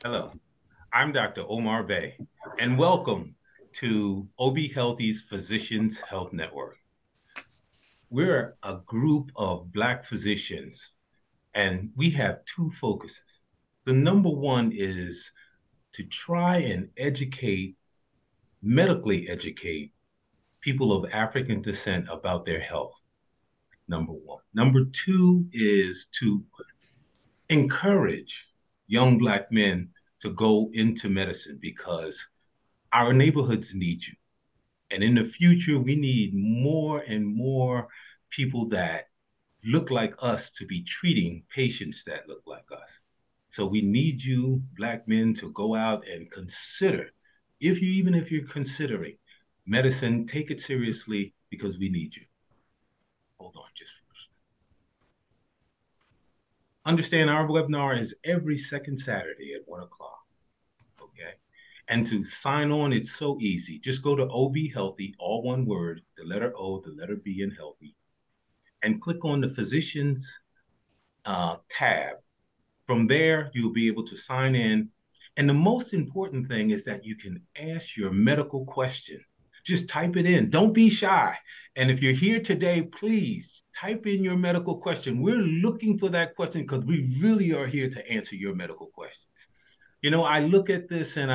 Hello, I'm Dr. Omar Bey, and welcome to OBHealthy's Physicians Health Network. We're a group of Black physicians, and we have two focuses. The number one is to try and medically educate people of African descent about their health, number one. Number two is to encourage young Black men to go into medicine because our neighborhoods need you. And in the future, we need more and more people that look like us to be treating patients that look like us. So we need you, Black men, to go out and consider, even if you're considering medicine, take it seriously because we need you. Hold on just first. Understand our webinar is every second Saturday at 1 o'clock. Okay. And to sign on, it's so easy. Just go to OBHealthy, all one word, the letter O, the letter B, and healthy, and click on the physicians tab. From there, you'll be able to sign in. And the most important thing is that you can ask your medical question. Just type it in. Don't be shy. And if you're here today, please type in your medical question. We're looking for that question because we really are here to answer your medical questions. You know, I look at this and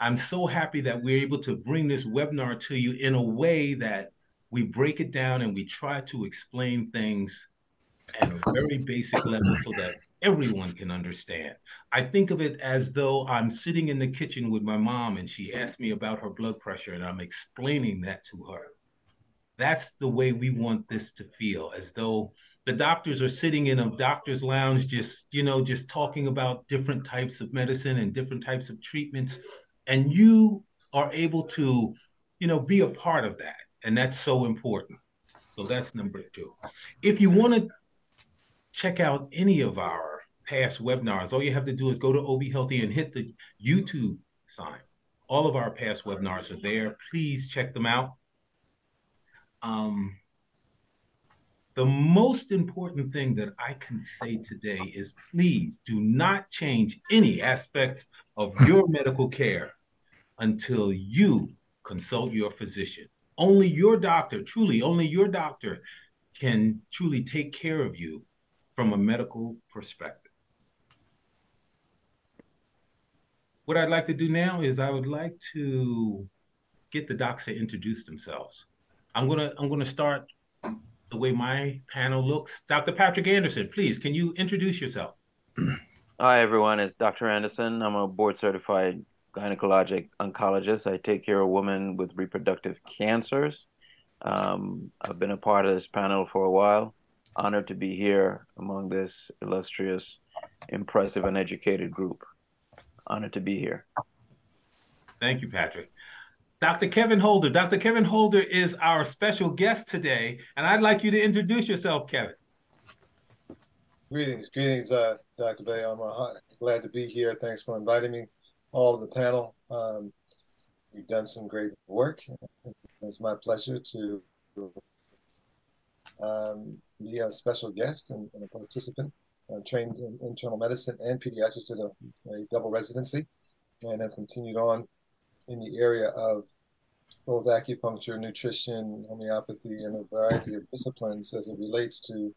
I'm so happy that we're able to bring this webinar to you in a way that we break it down and we try to explain things at a very basic level so that everyone can understand. I think of it as though I'm sitting in the kitchen with my mom and she asked me about her blood pressure and I'm explaining that to her. That's the way we want this to feel, as though the doctors are sitting in a doctor's lounge, just talking about different types of medicine and different types of treatments. And you are able to, be a part of that. And that's so important. So that's number two. If you want to check out any of our past webinars, all you have to do is go to OB Healthy and hit the YouTube sign. All of our past webinars are there. Please check them out. The most important thing that I can say today is please do not change any aspect of your medical care until you consult your physician. Only your doctor, truly, only your doctor can truly take care of you from a medical perspective. What I'd like to do now is I would like to get the docs to introduce themselves. I'm gonna start the way my panel looks. Dr. Patrick Anderson, please, can you introduce yourself? Hi, everyone. It's Dr. Anderson. I'm a board certified gynecologic oncologist. I take care of women with reproductive cancers. I've been a part of this panel for a while. Honored to be here among this illustrious, impressive, and educated group. Honored to be here. Thank you, Patrick. Dr. Kevin Holder. Dr. Kevin Holder is our special guest today, and I'd like you to introduce yourself, Kevin. Greetings, Dr. Bay. I'm glad to be here. Thanks for inviting me, all of the panel. You've done some great work. It's my pleasure to be a special guest and a participant. I'm trained in internal medicine and pediatrics, did a double residency, and have continued on in the area of both acupuncture, nutrition, homeopathy, and a variety of disciplines as it relates to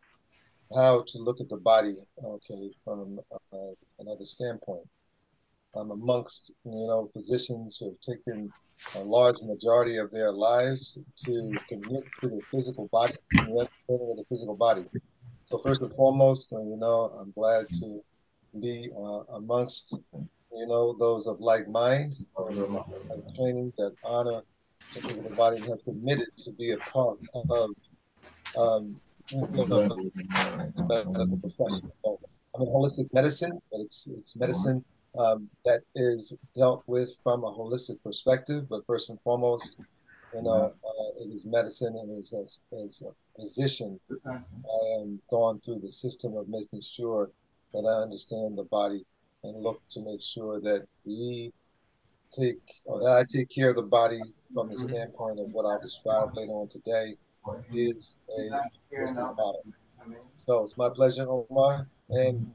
how to look at the body, okay, from another standpoint. I'm amongst, physicians who have taken a large majority of their lives to commit to the physical body and the understanding of the physical body. So first and foremost, I'm glad to be amongst, those of like mind, training that honor the physical body and have committed to be a part of medical profession. So I'm in holistic medicine, but it's medicine that is dealt with from a holistic perspective. But first and foremost, it is medicine, and as a physician, I am going through the system of making sure that I understand the body and look to make sure that I take care of the body from the standpoint of what I'll describe later on today is a holistic model. So it's my pleasure, Omar, and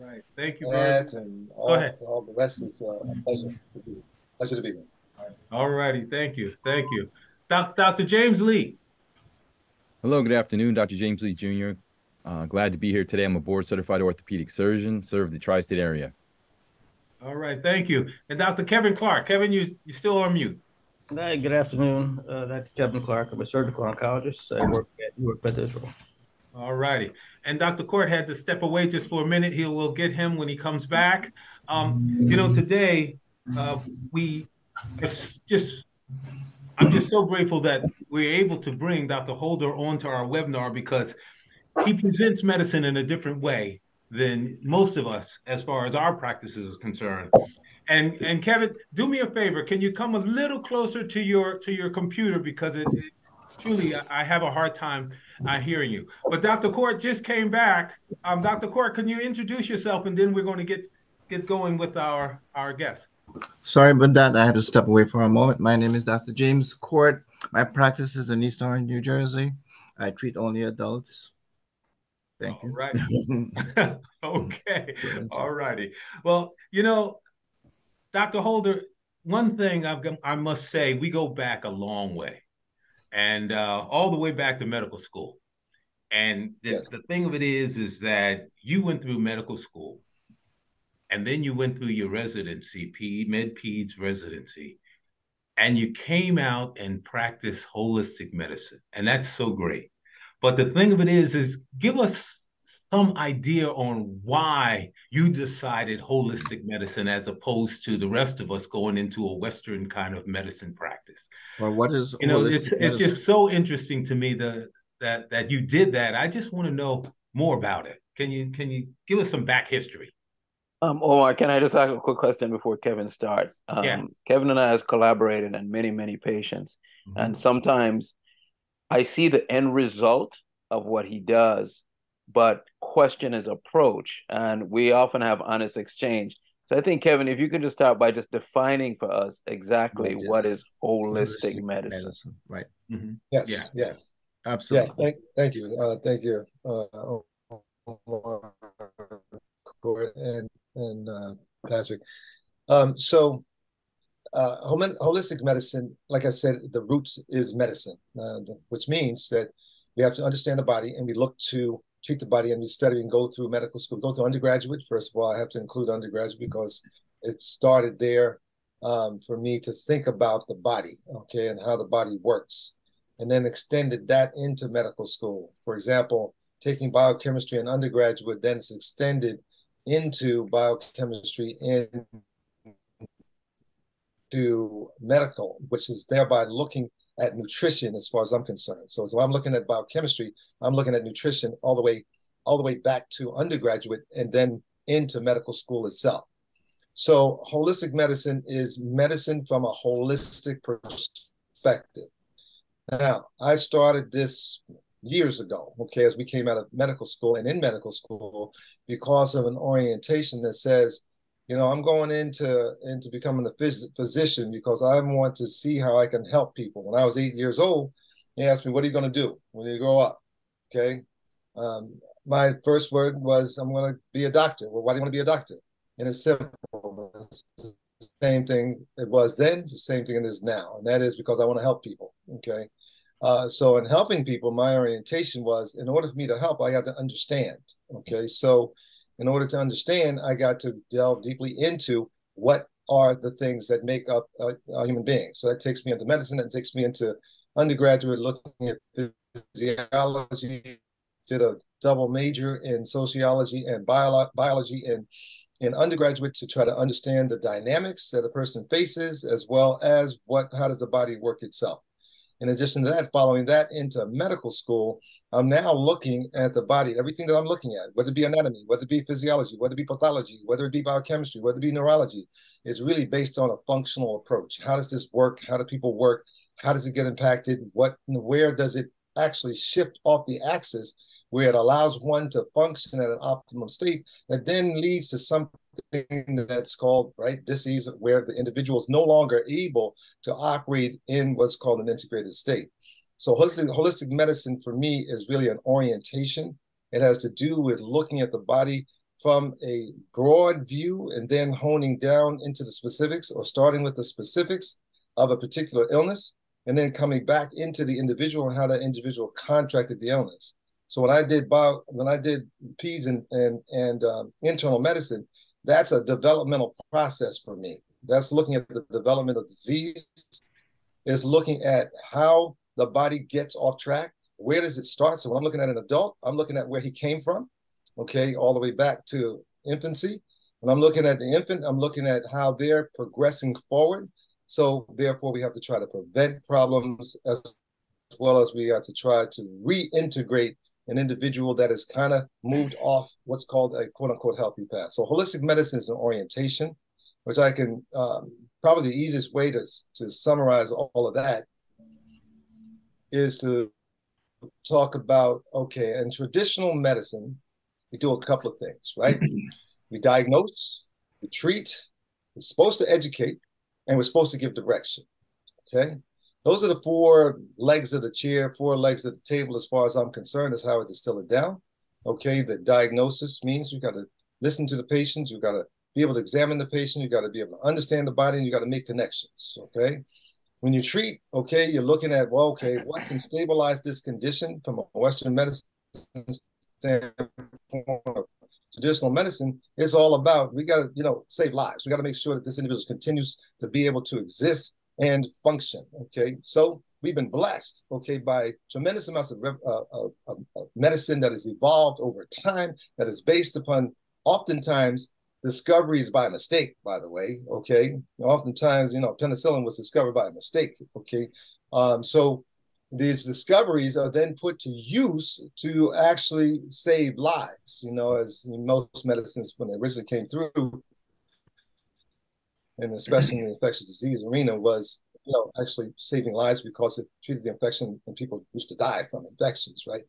right. Thank you very much. that, and Go ahead. all the rest is a pleasure to be pleasure to be here. All righty. Thank you. Thank you. Dr. James Lee. Hello, good afternoon, Dr. James Lee Jr. Glad to be here today. I'm a board-certified orthopedic surgeon, serve the tri-state area. All right. Thank you. And Dr. Kevin Clark. Kevin, you still on mute. Hi, good afternoon. Dr. Kevin Clark. I'm a surgical oncologist. I work at Newark, Beth Israel. All righty. And Dr. Court had to step away just for a minute. We'll get him when he comes back. Today we just I'm just so grateful that we're able to bring Dr. Holder onto our webinar because he presents medicine in a different way than most of us as far as our practices is concerned. And Kevin, do me a favor. Can you come a little closer to your computer because it truly I have a hard time hearing you. But Dr. Court just came back. Dr. Court, can you introduce yourself and then we're going to get going with our guest. Sorry about that. I had to step away for a moment. My name is Dr. James Court. My practice is in East Orange, New Jersey. I treat only adults. Thank you. Right. Okay. All righty. Well, Dr. Holder, one thing I must say, we go back a long way and all the way back to medical school. And the thing of it is that you went through medical school and then you went through your residency, Med-Peds residency, and you came out and practiced holistic medicine. And that's so great. But the thing of it is give us some idea on why you decided holistic medicine as opposed to the rest of us going into a Western kind of medicine practice. Well, what is it's just so interesting to me that you did that. I just want to know more about it. Can you give us some back history? Omar, can I just ask a quick question before Kevin starts? Yeah. Kevin and I have collaborated on many, many patients. Mm-hmm. And sometimes I see the end result of what he does, but question his approach. And we often have honest exchange. So I think, Kevin, if you could just start by just defining for us exactly what is holistic medicine. Right. Mm-hmm. Yes. Absolutely. Yeah. Thank you. Thank you. And Patrick. Holistic medicine, like I said, the roots is medicine, which means that we have to understand the body and we look to treat the body and we study and go through medical school, go to undergraduate. First of all, I have to include undergraduate because it started there for me to think about the body, okay, and how the body works, and then extended that into medical school. For example, taking biochemistry in undergraduate, then it's extended into biochemistry into medical, which is thereby looking at nutrition as far as I'm concerned. So I'm looking at biochemistry, I'm looking at nutrition all the way back to undergraduate and then into medical school itself. So holistic medicine is medicine from a holistic perspective. Now, I started this years ago, okay, as we came out of medical school and in medical school because of an orientation that says, I'm going into becoming a physician because I want to see how I can help people. When I was 8 years old, they asked me, what are you going to do when you grow up? Okay. My first word was, I'm going to be a doctor. Well, why do you want to be a doctor? And it's simple. It's the same thing it was then, the same thing it is now. And that is because I want to help people. Okay. So in helping people, my orientation was, in order for me to help, I got to understand. Okay. So in order to understand, I got to delve deeply into what are the things that make up a human being. So that takes me into medicine, that takes me into undergraduate, looking at physiology, did a double major in sociology and biology in undergraduate to try to understand the dynamics that a person faces, as well as how does the body work itself. In addition to that, following that into medical school, I'm now looking at the body, everything that I'm looking at, whether it be anatomy, whether it be physiology, whether it be pathology, whether it be biochemistry, whether it be neurology, is really based on a functional approach. How does this work? How do people work? How does it get impacted? Where does it actually shift off the axis where it allows one to function at an optimum state that then leads to something that's called disease, where the individual is no longer able to operate in what's called an integrated state. So holistic medicine for me is really an orientation. It has to do with looking at the body from a broad view and then honing down into the specifics, or starting with the specifics of a particular illness and then coming back into the individual and how that individual contracted the illness. So when I did peds and internal medicine, that's a developmental process for me. That's looking at the development of disease, is looking at how the body gets off track. Where does it start? So when I'm looking at an adult, I'm looking at where he came from, okay, all the way back to infancy. When I'm looking at the infant, I'm looking at how they're progressing forward. So therefore, we have to try to prevent problems, as well as we have to try to reintegrate an individual that has kind of moved off what's called a quote unquote healthy path. So holistic medicine is an orientation, which I can, probably the easiest way to summarize all of that is to talk about, okay, in traditional medicine, we do a couple of things, right? We diagnose, we treat, we're supposed to educate, and we're supposed to give direction, okay? Those are the 4 legs of the chair, 4 legs of the table, as far as I'm concerned, is how I distill it down, okay? The diagnosis means you got to listen to the patient, you got to be able to examine the patient, you got to be able to understand the body, and you got to make connections, okay? When you treat, okay, you're looking at, well, okay, what can stabilize this condition from a Western medicine standpoint, traditional medicine. Is all about, we got to, save lives. We got to make sure that this individual continues to be able to exist and function, okay? So we've been blessed, okay, by tremendous amounts of medicine that has evolved over time, that is based upon, oftentimes, discoveries by mistake, by the way, okay? Oftentimes, penicillin was discovered by a mistake, okay? So these discoveries are then put to use to actually save lives, as most medicines, when they originally came through, and especially in the infectious disease arena, was, actually saving lives because it treated the infection and people used to die from infections, right?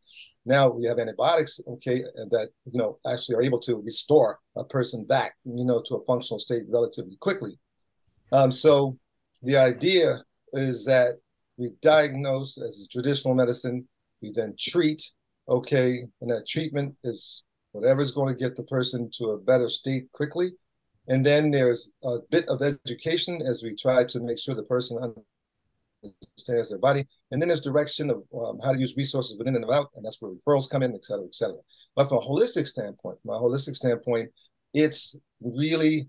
Now we have antibiotics, okay, that, actually are able to restore a person back, to a functional state relatively quickly. So the idea is that we diagnose as a traditional medicine, we then treat, okay, and that treatment is whatever's going to get the person to a better state quickly. And then there's a bit of education as we try to make sure the person understands their body. And then there's direction of how to use resources within and out, and that's where referrals come in, et cetera, et cetera. But from a holistic standpoint, it's really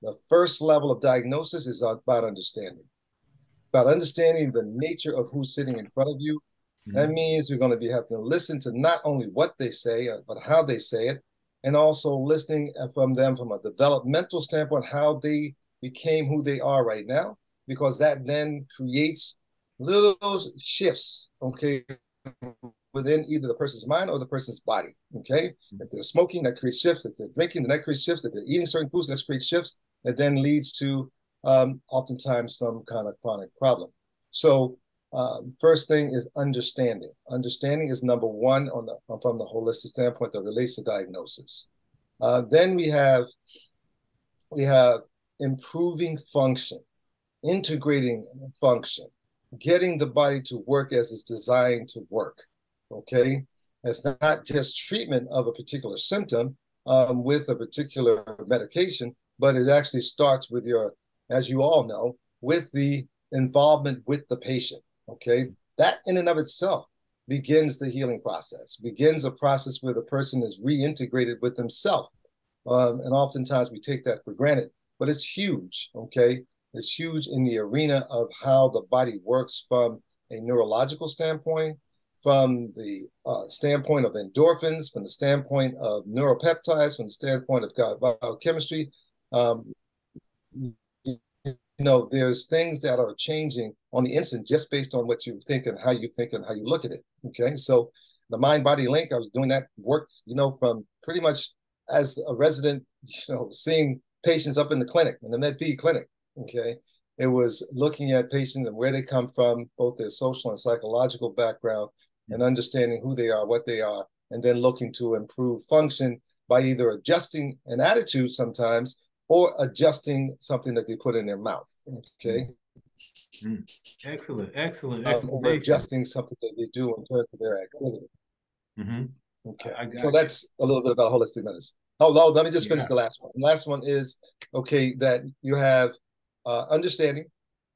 the first level of diagnosis is about understanding the nature of who's sitting in front of you. Mm-hmm. That means you're going to have to listen to not only what they say, but how they say it, and also listening from them from a developmental standpoint, how they became who they are right now, because that then creates little shifts, okay, within either the person's mind or the person's body, okay? If they're smoking, that creates shifts. If they're drinking, then that creates shifts. If they're eating certain foods, that creates shifts. That then leads to oftentimes some kind of chronic problem. So first thing is understanding. Understanding is number one from the holistic standpoint that relates to diagnosis. Then we have improving function, integrating function, getting the body to work as it's designed to work, okay? It's not just treatment of a particular symptom with a particular medication, but it actually starts with as you all know, with the involvement with the patient, okay? That in and of itself begins the healing process, begins a process where the person is reintegrated with himself. And oftentimes we take that for granted, but it's huge, okay? It's huge in the arena of how the body works from a neurological standpoint, from the standpoint of endorphins, from the standpoint of neuropeptides, from the standpoint of biochemistry. There's things that are changing on the instant just based on what you think and how you look at it, okay? So the mind-body link, I was doing that work, from pretty much as a resident, seeing patients up in the clinic, in the Med-Ped clinic, okay? It was looking at patients and where they come from, both their social and psychological background, and understanding who they are, what they are, and then looking to improve function by either adjusting an attitude sometimes or adjusting something that they put in their mouth, okay? Excellent. Or adjusting something that they do in terms of their activity. Okay, so that's a little bit about holistic medicine. Oh, no, let me just finish Yeah. the last one. The last one is, okay, that you have understanding.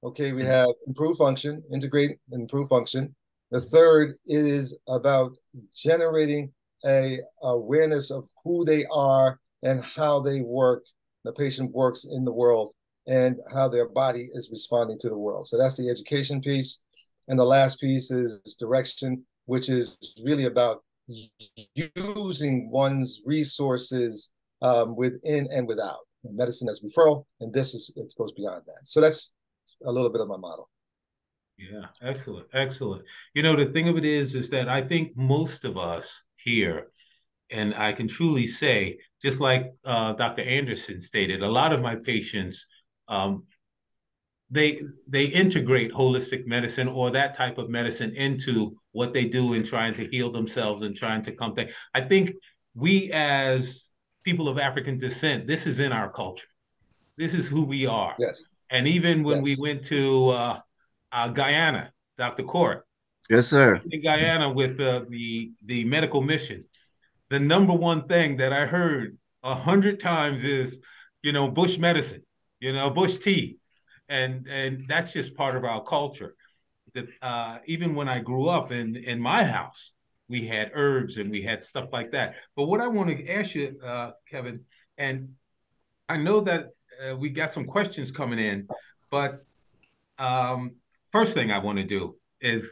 Okay, we have improved function, integrate improved function. The third is about generating a awareness of who they are and how they work, the patient works in the world, and how their body is responding to the world. So that's the education piece. And the last piece is direction, which is really about using one's resources within and without. Medicine as referral, and it goes beyond that. So that's a little bit of my model. Yeah, excellent, excellent. You know, the thing of it is that I think most of us here, and I can truly say, just like Dr. Anderson stated, a lot of my patients, um, they integrate holistic medicine or that type of medicine into what they do in trying to heal themselves and trying to come back. I think we as people of African descent, this is in our culture. This is who we are. Yes. And even when we Yes. went to Guyana, Dr. Court, Yes, sir. in Guyana with the medical mission, the number one thing that I heard 100 times is, you know, bush medicine, you know, bush tea, and that's just part of our culture. That even when I grew up in my house, we had herbs and we had stuff like that. But what I want to ask you, Kevin, and I know that we got some questions coming in, but um, first thing I want to do is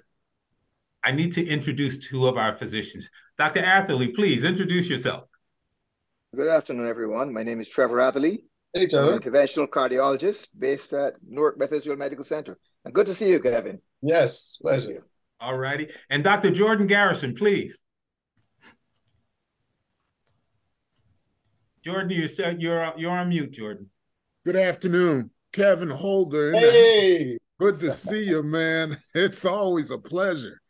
I need to introduce two of our physicians. Dr. Atherley, please introduce yourself. Good afternoon, everyone. My name is Trevor Atherley. Hey, I'm Trevor. an interventional cardiologist based at Newark Methodist Medical Center. And good to see you, Kevin. Yes, Thank pleasure. you. All righty. And Dr. Jordan Garrison, please. Jordan, you're on mute, Jordan. Good afternoon, Kevin Holder. Hey, Good to see you, man. It's always a pleasure.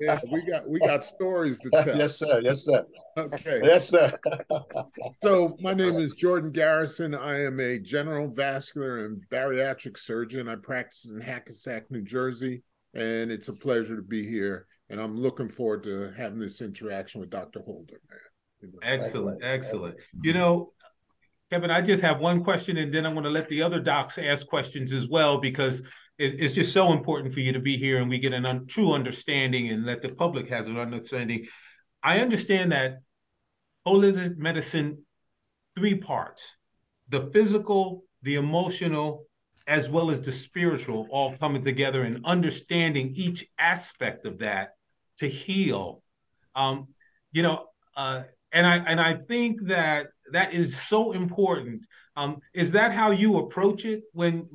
Yeah, we got stories to tell. yes, sir. Yes, sir. Okay. Yes, sir. So my name is Jordan Garrison. I am a general vascular and bariatric surgeon. I practice in Hackensack, New Jersey, and it's a pleasure to be here. And I'm looking forward to having this interaction with Dr. Holder, man. Excellent, excellent. You know, Kevin, I just have one question, and then I'm going to let the other docs ask questions as well, because it's just so important for you to be here and we get a true understanding and that the public has an understanding. I understand that holistic medicine, three parts: the physical, the emotional, as well as the spiritual, all coming together and understanding each aspect of that to heal. Um, you know, and I think that that is so important. Is that how you approach it when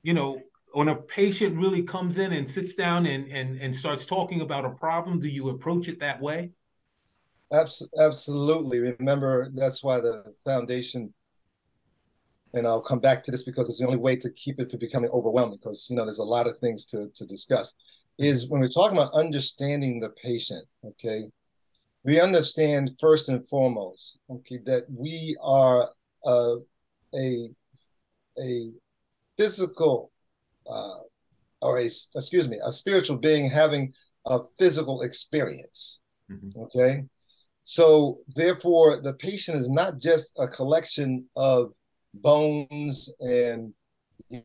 you know, when a patient really comes in and sits down and starts talking about a problem? Do you approach it that way? Absolutely. Remember, that's why the foundation, and I'll come back to this because it's the only way to keep it from becoming overwhelming, because, you know, there's a lot of things to discuss, is when we're talking about understanding the patient, okay, we understand first and foremost, okay, that we are a physical or a spiritual being having a physical experience. Mm-hmm. Okay. So therefore, the patient is not just a collection of bones and, you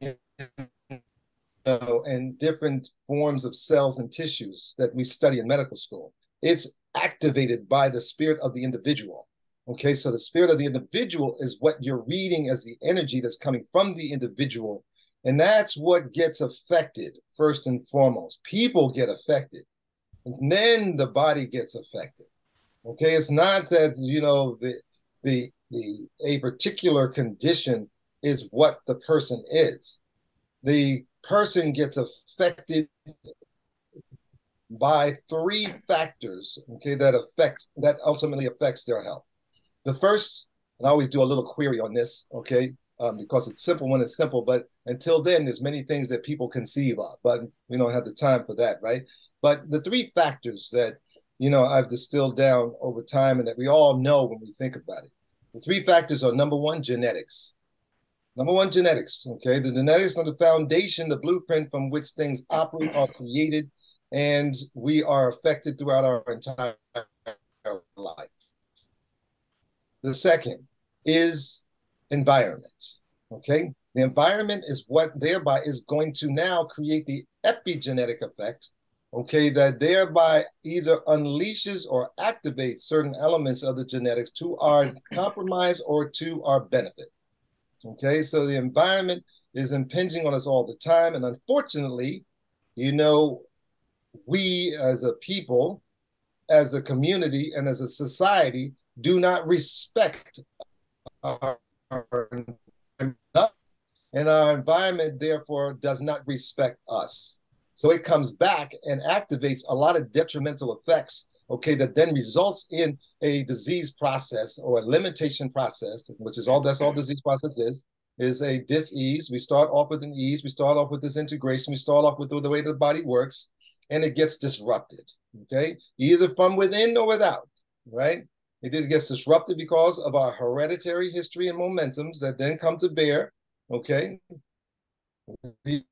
know, and different forms of cells and tissues that we study in medical school. It's activated by the spirit of the individual. Okay, so the spirit of the individual is what you're reading as the energy that's coming from the individual. And that's what gets affected first and foremost. People get affected, and then the body gets affected. Okay, it's not that, you know, a particular condition is what the person is. The person gets affected by three factors, okay, that ultimately affects their health. The first, and I always do a little query on this, okay, because it's simple when it's simple, but until then, there's many things that people conceive of, but we don't have the time for that, right? But the three factors that, you know, I've distilled down over time and that we all know when we think about it. The three factors are: number one, genetics. Number one, genetics, okay? The genetics are the foundation, the blueprint from which things operate, are created, and we are affected throughout our entire life. The second is environment. Okay. The environment is what thereby is going to now create the epigenetic effect, okay, that thereby either unleashes or activates certain elements of the genetics to our compromise or to our benefit. Okay, so the environment is impinging on us all the time. And unfortunately, you know, we as a people, as a community, and as a society do not respect our and our environment therefore does not respect us. So it comes back and activates a lot of detrimental effects, okay, that then results in a disease process or a limitation process, which is that's all disease process is a dis-ease. We start off with an ease, we start off with this integration, we start off with the way the body works, and it gets disrupted, okay, either from within or without, right? It gets disrupted because of our hereditary history and momentums that then come to bear, okay? The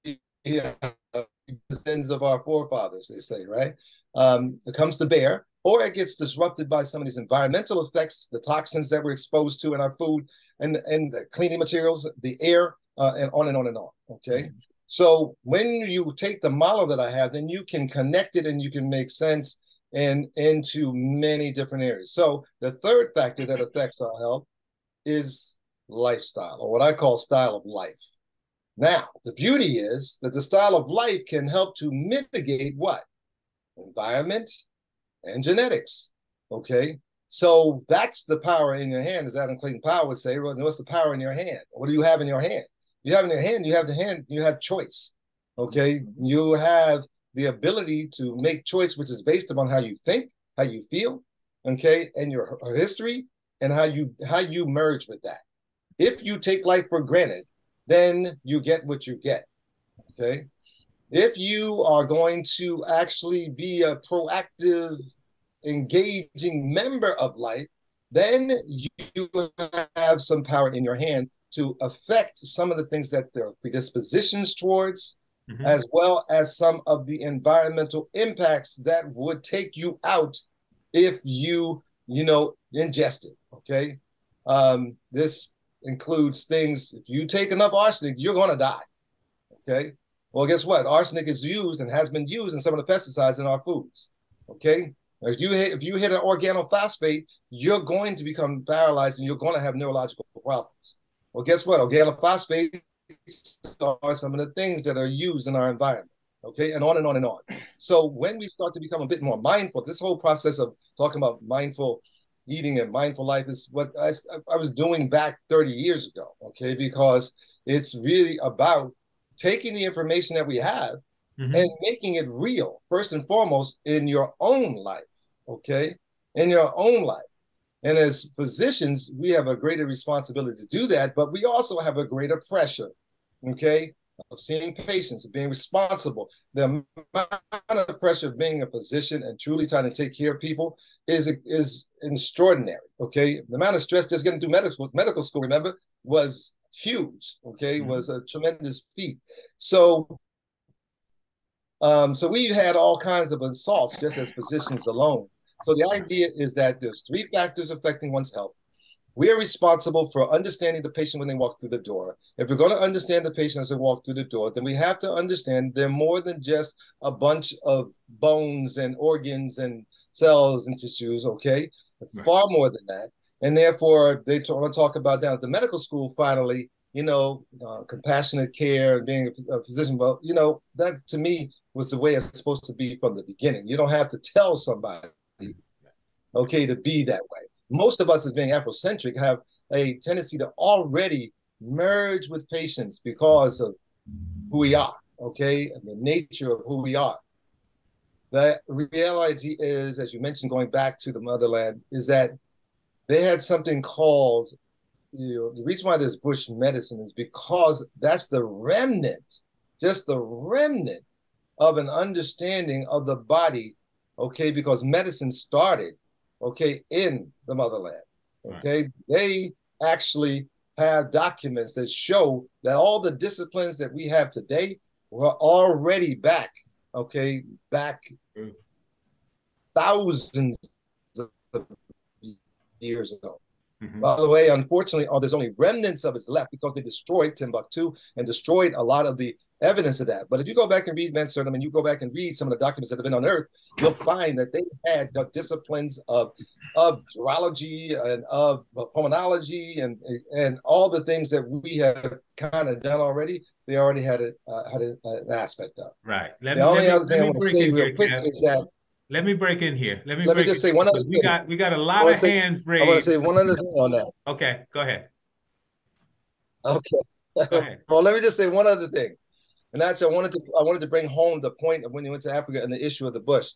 sins of our forefathers, they say, right? It comes to bear, or it gets disrupted by some of these environmental effects, the toxins that we're exposed to in our food, and the cleaning materials, the air, and on and on and on, okay? Mm-hmm. So when you take the model that I have, then you can connect it and you can make sense and into many different areas. So the third factor that affects our health is lifestyle, or what I call style of life. Now, the beauty is that the style of life can help to mitigate what? Environment and genetics, okay? So that's the power in your hand, as Adam Clayton Powell would say. Well, what's the power in your hand? What do you have in your hand? You have in your hand, you have choice, okay? You have the ability to make choice, which is based upon how you think, how you feel, okay, and your history, and how you merge with that. If you take life for granted, then you get what you get, okay? If you are going to actually be a proactive, engaging member of life, then you have some power in your hand to affect some of the things that there are predispositions towards, mm-hmm. as well as some of the environmental impacts that would take you out if you ingest it, okay? This includes things, if you take enough arsenic, you're gonna die, okay? Well, guess what? Arsenic is used and has been used in some of the pesticides in our foods, okay? If you hit an organophosphate, you're going to become paralyzed and you're gonna have neurological problems. Well, guess what? Organophosphates are some of the things that are used in our environment, okay? And on and on and on. So when we start to become a bit more mindful, this whole process of talking about mindful eating and mindful life is what I was doing back 30 years ago, okay? Because it's really about taking the information that we have, mm-hmm. and making it real, first and foremost, in your own life, okay? In your own life. And as physicians, we have a greater responsibility to do that, but we also have a greater pressure, okay, of seeing patients, of being responsible. The amount of pressure of being a physician and truly trying to take care of people is extraordinary, okay? The amount of stress just getting through medical school, remember, was huge, okay, mm-hmm. was a tremendous feat. So we've had all kinds of assaults just as physicians alone. So the idea is that there's 3 factors affecting one's health. We are responsible for understanding the patient when they walk through the door. If we're going to understand the patient as they walk through the door, then we have to understand they're more than just a bunch of bones and organs and cells and tissues, okay? Right. Far more than that. And therefore, they want to talk about down at the medical school, finally, compassionate care and being a physician. Well, that to me was the way it's supposed to be from the beginning. You don't have to tell somebody, okay, to be that way. Most of us, as being Afrocentric, have a tendency to already merge with patients because of who we are, okay, and the nature of who we are. The reality is, as you mentioned, going back to the motherland, is that they had something called, the reason why there's bush medicine is because that's the remnant, just the remnant of an understanding of the body, okay, because medicine started, okay, in the motherland, okay? Right. They actually have documents that show that all the disciplines that we have today were already back thousands of years ago. By the way, unfortunately, there's only remnants of it left because they destroyed Timbuktu and destroyed a lot of the evidence of that. But if you go back and read Mensurim and you go back and read some of the documents that have been unearthed, you'll find that they had the disciplines of virology and of pulmonology and all the things that we have kind of done already. They already had an aspect of. Right. The only other thing I want to say real quick is that. Let me break in here. Let me just say one other thing. We got a lot of hands raised. I want to say one other thing on that. Okay, go ahead. Okay. Go ahead. Well, let me just say one other thing. And that's I wanted to bring home the point of when you went to Africa and the issue of the bush.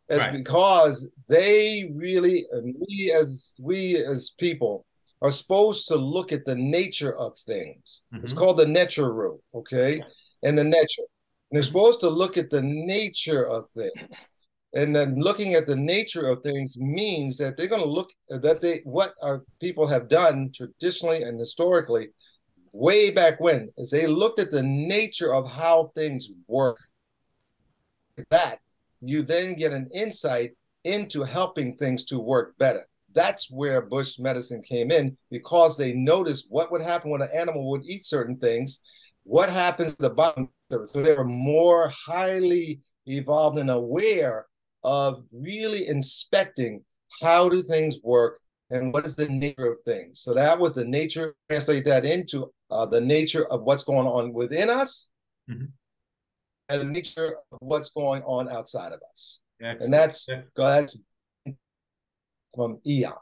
It's because they really, we as people are supposed to look at the nature of things. It's called the nature rule, okay? And the nature. And they're supposed to look at the nature of things. And then looking at the nature of things means that they're going to look at what our people have done traditionally and historically way back when, is they looked at the nature of how things work. That you then get an insight into helping things to work better. That's where bush medicine came in, because they noticed what would happen when an animal would eat certain things, what happens at the bottom. So they were more highly evolved and aware of really inspecting how do things work and what is the nature of things. So that was the nature, translate that into the nature of what's going on within us and the nature of what's going on outside of us. Excellent. And that's from eons.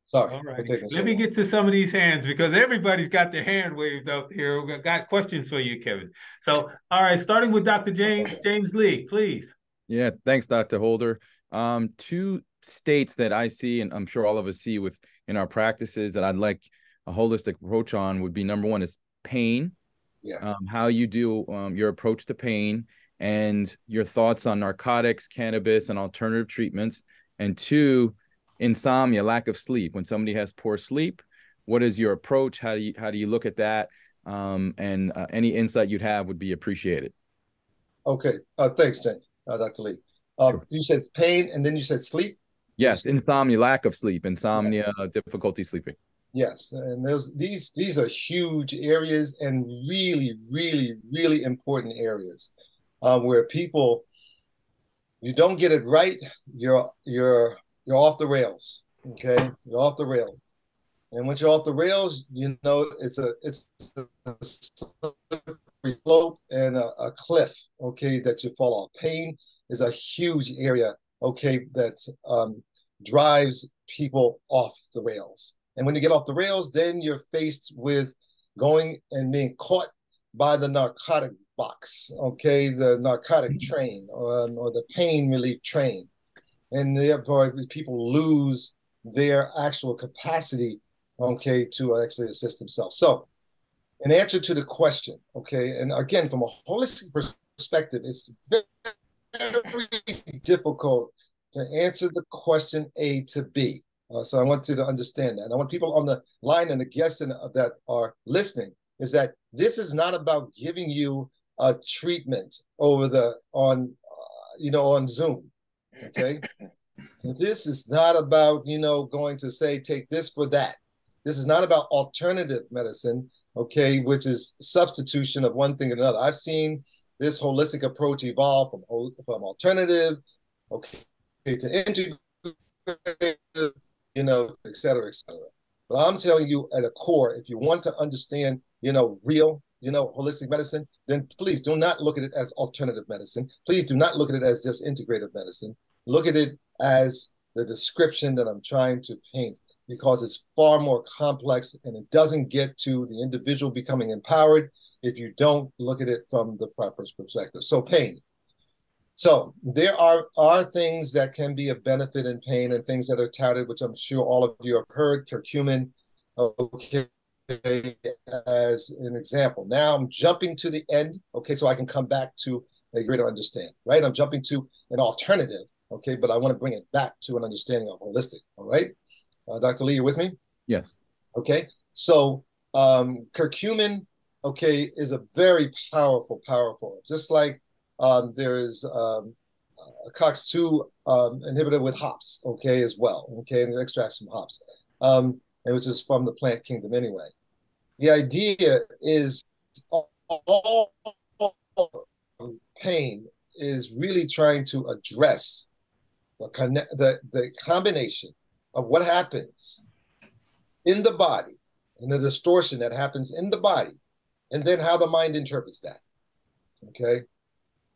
Sorry. All right. Let me get to some of these hands, because everybody's got their hand waved up here. We've got questions for you, Kevin. So, all right, starting with Dr. James Lee, please. Yeah, thanks, Dr. Holder. Two states that I see, and I'm sure all of us see in our practices, that I'd like a holistic approach on would be, number one is pain. Yeah. How you do your approach to pain, and your thoughts on narcotics, cannabis, and alternative treatments. And two, insomnia, lack of sleep. When somebody has poor sleep, what is your approach? How do you look at that? And any insight you'd have would be appreciated. Okay. Thanks, James. Dr. Lee. Sure. You said pain, and then you said sleep? Yes, insomnia, lack of sleep, insomnia, difficulty sleeping. Yes, and these are huge areas, and really, really, really important areas where people, you don't get it right, you're off the rails. Okay, you're off the rails, and once you're off the rails, it's a slope and a cliff. Okay, that you fall off. Pain is a huge area. Okay, that drives people off the rails. And when you get off the rails, then you're faced with going and being caught by the narcotic box, okay, the narcotic train or the pain relief train. And therefore, people lose their actual capacity, okay, to actually assist themselves. So, in answer to the question, okay, and again, from a holistic perspective, it's very, very difficult to answer the question A to B. So I want you to understand that. And I want people on the line and the guests that are listening, is that this is not about giving you a treatment on Zoom, okay? This is not about, going to say, take this for that. This is not about alternative medicine, okay, which is substitution of one thing or another. I've seen this holistic approach evolve from alternative, okay, to integrative, et cetera, et cetera. But I'm telling you, at a core, if you want to understand, real, holistic medicine, then please do not look at it as alternative medicine. Please do not look at it as just integrative medicine. Look at it as the description that I'm trying to paint, because it's far more complex, and it doesn't get to the individual becoming empowered if you don't look at it from the proper perspective. So pain. So there are things that can be of benefit in pain, and things that are touted, which I'm sure all of you have heard, curcumin, okay, as an example. Now I'm jumping to the end, okay, so I can come back to a greater understanding, right? I'm jumping to an alternative, okay, but I want to bring it back to an understanding of holistic, all right? Dr. Lee, you with me? Yes. Okay, so curcumin, okay, is a very powerful, just like there is a COX-2 inhibitor with hops, okay, as well, okay, and it extracts from hops. And and which is from the plant kingdom anyway. The idea is all pain is really trying to address the combination of what happens in the body and the distortion that happens in the body, and then how the mind interprets that. Okay.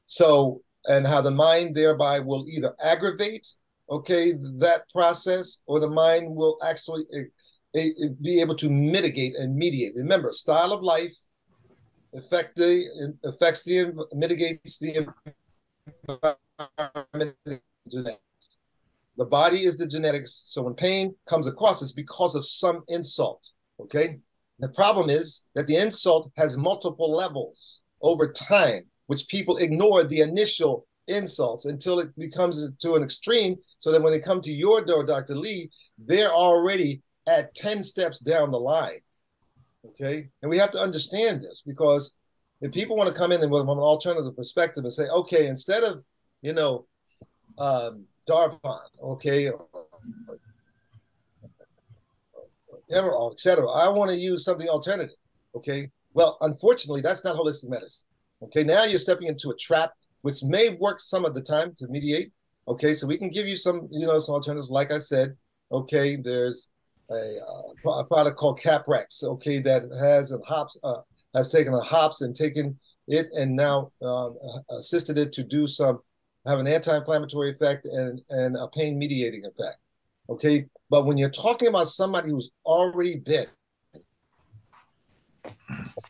So, and how the mind thereby will either aggravate, okay, that process, or the mind will actually be able to mitigate and mediate. Remember, style of life mitigates the environment. The body is the genetics. So when pain comes across, it's because of some insult. Okay. The problem is that the insult has multiple levels over time, which people ignore the initial insults until it becomes to an extreme. So that when they come to your door, Dr. Lee, they're already at 10 steps down the line. Okay. And we have to understand this, because if people want to come in and with an alternative perspective and say, okay, instead of, Darvon, okay, Emerald, etc., I want to use something alternative. Okay. Well, unfortunately, that's not holistic medicine. Okay. Now you're stepping into a trap, which may work some of the time to mediate. Okay. So we can give you some, some alternatives. Like I said, okay, there's a product called Caprex, okay, that has taken a hops and taken it and now assisted it to do have an anti-inflammatory effect and a pain mediating effect. Okay. But when you're talking about somebody who's already been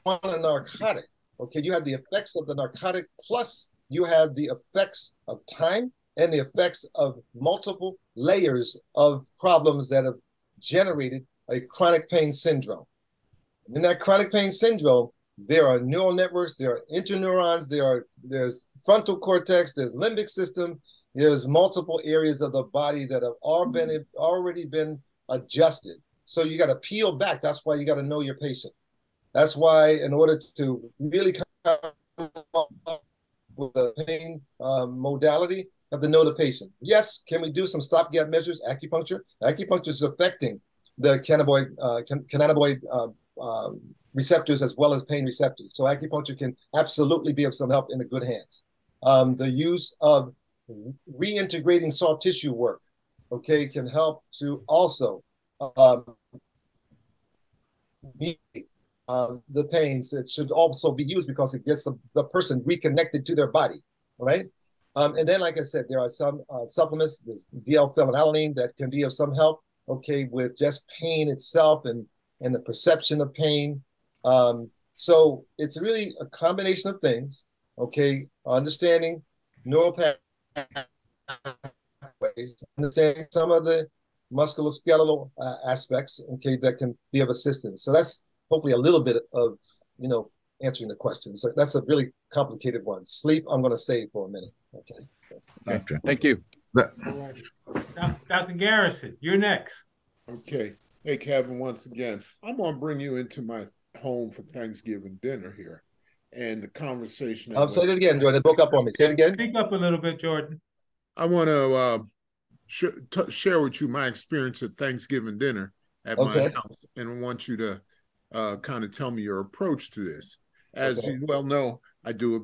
on a narcotic, okay, you have the effects of the narcotic, plus you have the effects of time and the effects of multiple layers of problems that have generated a chronic pain syndrome. And in that chronic pain syndrome, there are neural networks, there are interneurons, there's frontal cortex, there's limbic system, there's multiple areas of the body that have already been adjusted. So you got to peel back. That's why you got to know your patient. That's why, in order to really come up with the pain modality, you have to know the patient. Yes, can we do some stopgap measures? Acupuncture. Acupuncture is affecting the cannabinoid receptors as well as pain receptors. So acupuncture can absolutely be of some help in the good hands. The use of reintegrating soft tissue work, okay, can help to also mediate the pains. It should also be used because it gets the person reconnected to their body, right? And then, like I said, there are some supplements, there's DL-phenylalanine that can be of some help, okay, with just pain itself and the perception of pain. So it's really a combination of things, okay, understanding neural pathways, understanding some of the musculoskeletal aspects, okay, that can be of assistance. So that's hopefully a little bit of, answering the question. So that's a really complicated one. Sleep, I'm going to save for a minute. Okay. Thank you. Dr. Garrison, you're next. Okay. Hey, Kevin, once again, I'm going to bring you into my home for Thanksgiving dinner here. And the conversation. I'll say it again, Jordan. It broke up on me. Say it again. Speak up a little bit, Jordan. I want to share with you my experience at Thanksgiving dinner at my house. And I want you to kind of tell me your approach to this. As you well know, I do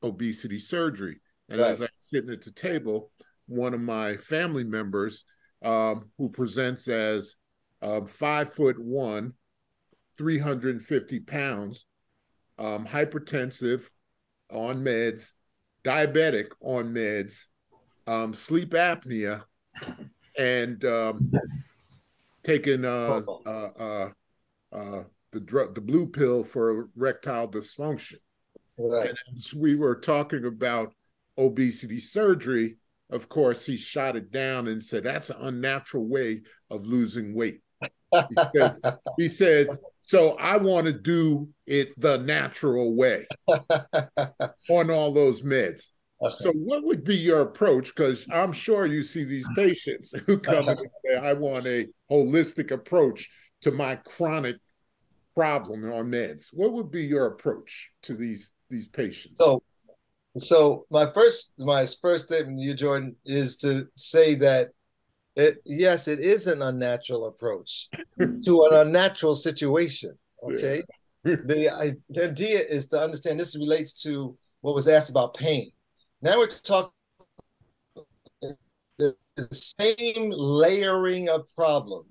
obesity surgery. And as I'm sitting at the table, one of my family members who presents as 5'1", 350 pounds, hypertensive on meds, diabetic on meds, sleep apnea, and taking the blue pill for erectile dysfunction. Right. And as we were talking about obesity surgery, of course, he shot it down and said, that's an unnatural way of losing weight. He said, so I want to do it the natural way on all those meds. Okay. So what would be your approach? Because I'm sure you see these patients who come in and say, I want a holistic approach to my chronic problem on meds. What would be your approach to these patients? So my first statement to you, Jordan, is to say that Yes, it is an unnatural approach to an unnatural situation. Okay. Yeah. The idea is to understand this relates to what was asked about pain. Now we're talking the same layering of problems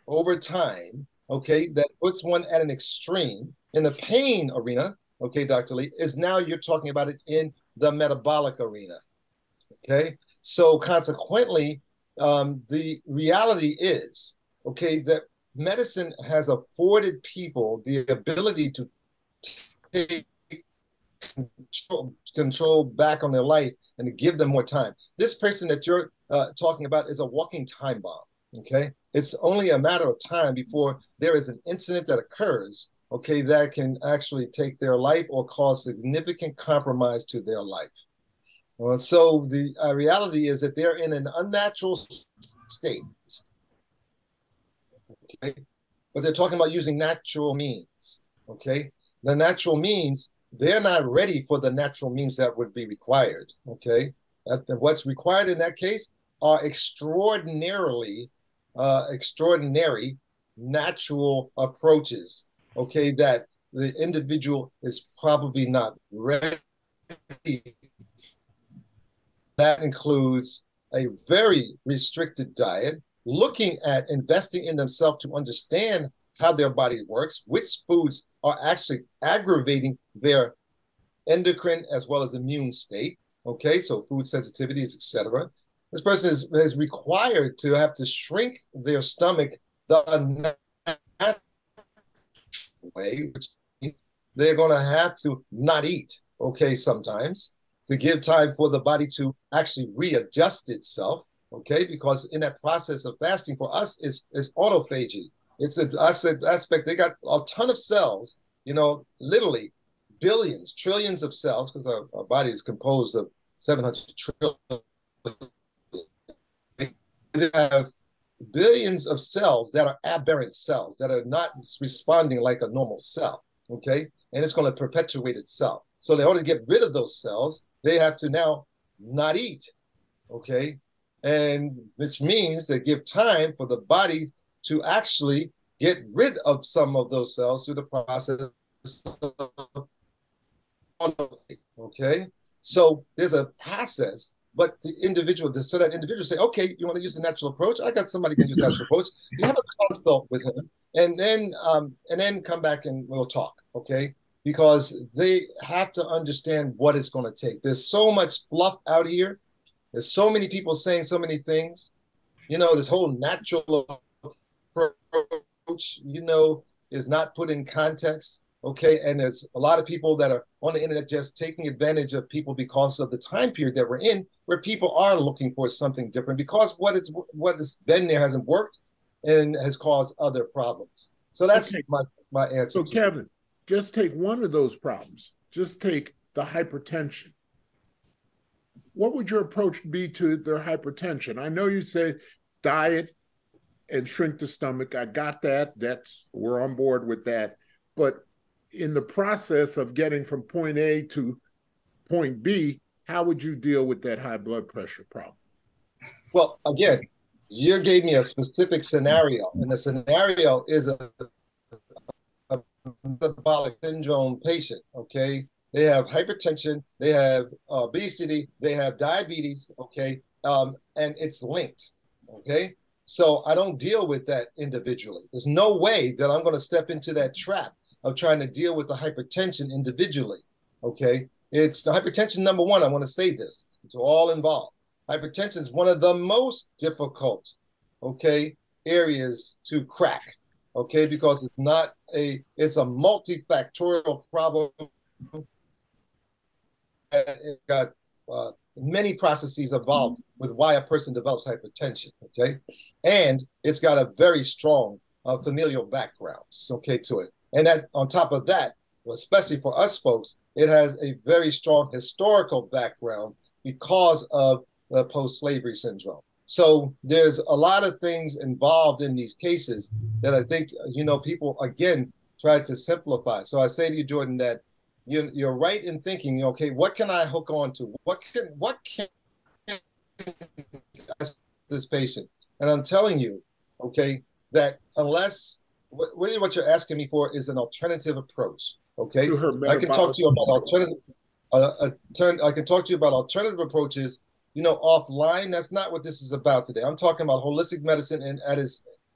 over time, okay, that puts one at an extreme in the pain arena, okay, Dr. Lee, is now you're talking about it in the metabolic arena, okay? So consequently, the reality is, okay, that medicine has afforded people the ability to take control back on their life and to give them more time. This person that you're talking about is a walking time bomb. Okay, it's only a matter of time before there is an incident that occurs. Okay, that can actually take their life or cause significant compromise to their life. So the reality is that they're in an unnatural state. Okay, but they're talking about using natural means. Okay, the natural means, they're not ready for the natural means that would be required. Okay, what's required in that case are extraordinary natural approaches. Okay, that the individual is probably not ready. That includes a very restricted diet, looking at investing in themselves to understand how their body works, which foods are actually aggravating their endocrine as well as immune state. Okay, so food sensitivities, etc. This person is required to have to shrink their stomach the natural way, which means they're going to have to not eat, okay, sometimes to give time for the body to actually readjust itself, okay, because in that process of fasting for us is autophagy. It's an aspect, they got a ton of cells, literally billions, trillions of cells, because our body is composed of 700 trillion. They have billions of cells that are aberrant cells that are not responding like a normal cell, okay? And it's going to perpetuate itself. So in order to get rid of those cells, they have to now not eat, okay? And which means they give time for the body to actually get rid of some of those cells through the process of, okay? So there's a process, but the individual, so that individual say, okay, you want to use the natural approach? I got somebody who can use the natural approach. You have a consult with him, and then come back and we'll talk, okay? Because they have to understand what it's going to take. There's so much fluff out here. There's so many people saying so many things. This whole natural approach, is not put in context. Okay, and there's a lot of people that are on the internet just taking advantage of people because of the time period that we're in, where people are looking for something different because what has been there hasn't worked and has caused other problems. So that's okay. my answer. So Kevin, just take one of those problems. Just take the hypertension. What would your approach be to their hypertension? I know you say diet and shrink the stomach. I got that. We're on board with that. But in the process of getting from point A to point B, how would you deal with that high blood pressure problem? Well, again, you gave me a specific scenario, and the scenario is a metabolic syndrome patient, okay? They have hypertension, they have obesity, they have diabetes, okay? And it's linked, okay? So I don't deal with that individually. There's no way that I'm going to step into that trap of trying to deal with the hypertension individually, okay? It's the hypertension, number one, I want to say this to all involved. Hypertension is one of the most difficult, okay, areas to crack, okay, because it's a multifactorial problem. It got many processes involved with why a person develops hypertension, okay? And it's got a very strong familial background, okay, to it. And that on top of that, especially for us folks, it has a very strong historical background because of the post-slavery syndrome. So there's a lot of things involved in these cases that I think, people, again, try to simplify. So I say to you, Jordan, that you're right in thinking, okay, what can I hook on to? What can this patient? And I'm telling you, okay, that unless really what you're asking me for is an alternative approach. Okay, To her I can talk metabolic to you about alternative. I can talk to you about alternative approaches. Offline. That's not what this is about today. I'm talking about holistic medicine and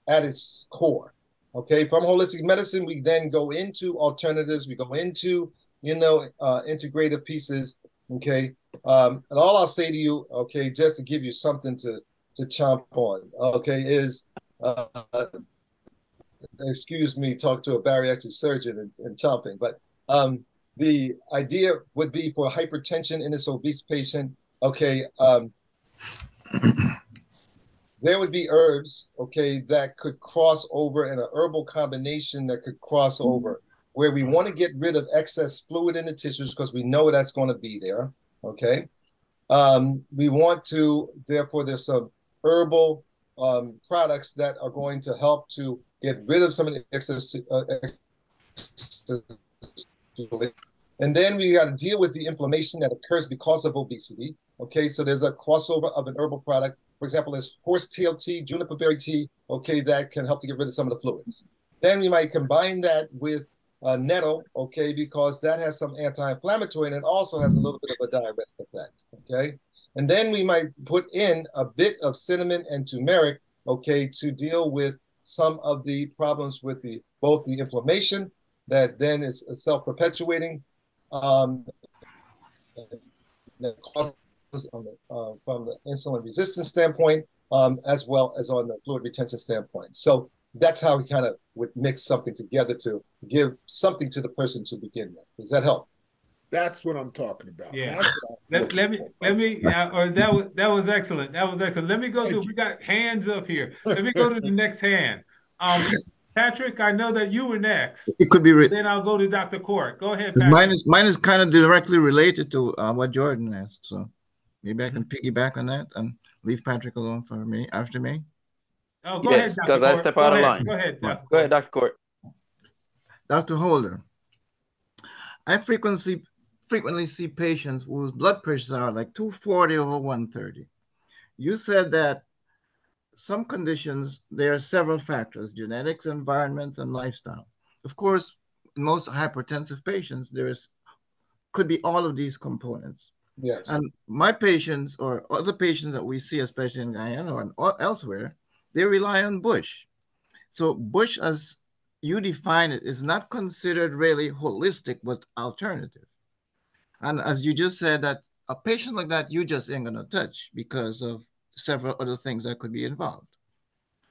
at its core. Okay, from holistic medicine, we then go into alternatives. We go into integrative pieces. Okay, and all I'll say to you, okay, just to give you something to chomp on, okay, is excuse me, talk to a bariatric surgeon and chomping, but the idea would be for hypertension in this obese patient, okay, there would be herbs, okay, that could cross over in an herbal combination that could cross over where we want to get rid of excess fluid in the tissues because we know that's going to be there, okay? We want to, therefore, there's some herbal products that are going to help to get rid of some of the excess fluid. And then we got to deal with the inflammation that occurs because of obesity. Okay, so there's a crossover of an herbal product. For example, there's horsetail tea, juniper berry tea, okay, that can help to get rid of some of the fluids. Then we might combine that with nettle, okay, because that has some anti-inflammatory and it also has a little bit of a diuretic effect, okay? And then we might put in a bit of cinnamon and turmeric, okay, to deal with some of the problems with both the inflammation that then is self-perpetuating that causes from the insulin resistance standpoint, as well as on the fluid retention standpoint. So that's how we kind of would mix something together to give something to the person to begin with. Does that help? That's what I'm talking about. Yeah. Let me, or that was excellent. That was excellent. Let me go we got hands up here. Let me go to the next hand. Patrick, I know that you were next. It could be. Then I'll go to Dr. Court. Go ahead, Patrick. Mine is kind of directly related to what Jordan asked. So maybe I can piggyback on that and leave Patrick alone for me after me. Oh, go ahead, Dr. Because I step out of line. Go ahead, Dr. Go ahead, Dr. Court. Dr. Holder, I frequently see patients whose blood pressures are like 240 over 130. You said that some conditions, there are several factors: genetics, environment, and lifestyle. Of course, in most hypertensive patients, could be all of these components. Yes. And my patients or other patients that we see, especially in Guyana or elsewhere, they rely on Bush. So Bush, as you define it, is not considered really holistic, but alternative. And as you just said, that a patient like that, you just ain't gonna touch because of several other things that could be involved.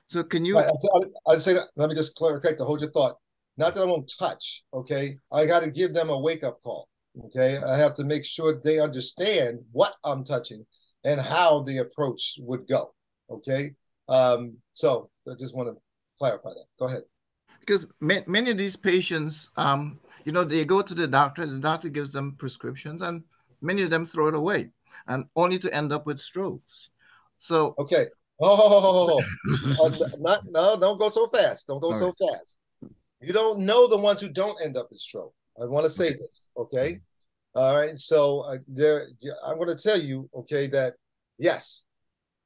So can you? I'd say that, let me just clarify to hold your thought. Not that I won't touch, okay? I got to give them a wake-up call, okay? I have to make sure that they understand what I'm touching and how the approach would go, okay? So I just want to clarify that. Go ahead. Because many of these patients, they go to the doctor gives them prescriptions, and many of them throw it away, and only to end up with strokes. So okay. Don't go so fast. Don't go so fast. You don't know the ones who don't end up with stroke. I want to say this, okay? All right. So I'm going to tell you, okay, that yes,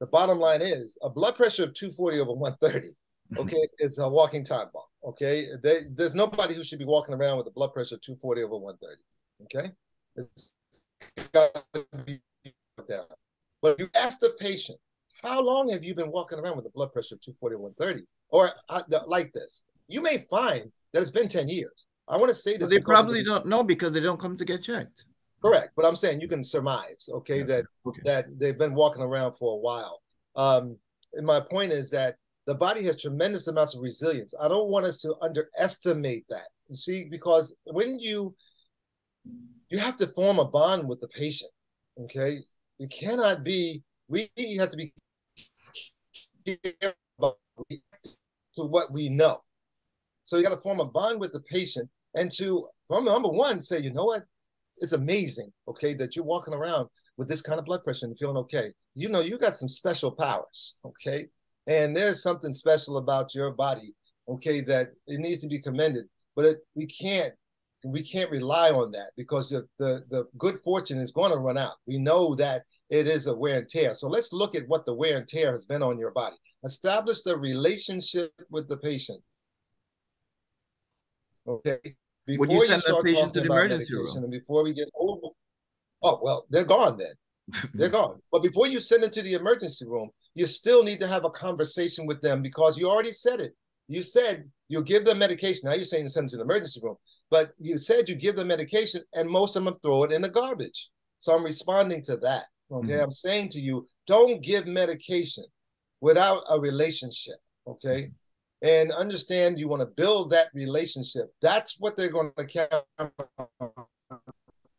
the bottom line is a blood pressure of 240 over 130. Okay, it's a walking time bomb. Okay, there's nobody who should be walking around with a blood pressure of 240 over 130. Okay, it's got to be down. But you ask the patient, how long have you been walking around with a blood pressure of 240 over 130? Or like this, you may find that it's been 10 years. I want to say this. They probably don't know because they don't come to get checked. Correct, but I'm saying you can surmise, okay, that they've been walking around for a while. And my point is that the body has tremendous amounts of resilience. I don't want us to underestimate that. You see, because when you have to form a bond with the patient, okay? You cannot be, we have to be careful to what we know. So you got to form a bond with the patient and from number one, say, you know what? It's amazing, okay, that you're walking around with this kind of blood pressure and feeling okay. You know, you got some special powers, okay? And there's something special about your body, okay, that it needs to be commended. But we can't rely on that because the good fortune is going to run out. We know that it is a wear and tear. So let's look at what the wear and tear has been on your body. Establish the relationship with the patient. Okay. Would you Before you send that start patient to talking the about emergency medication room? and before we get over, oh, well, they're gone then. They're gone. But before you send them to the emergency room, you still need to have a conversation with them because you already said it. You said you'll give them medication. Now you're saying send them to the emergency room, but you said you give them medication and most of them throw it in the garbage. So I'm responding to that. Okay. I'm saying to you, don't give medication without a relationship. Okay. And understand you want to build that relationship. That's what they're going to count on.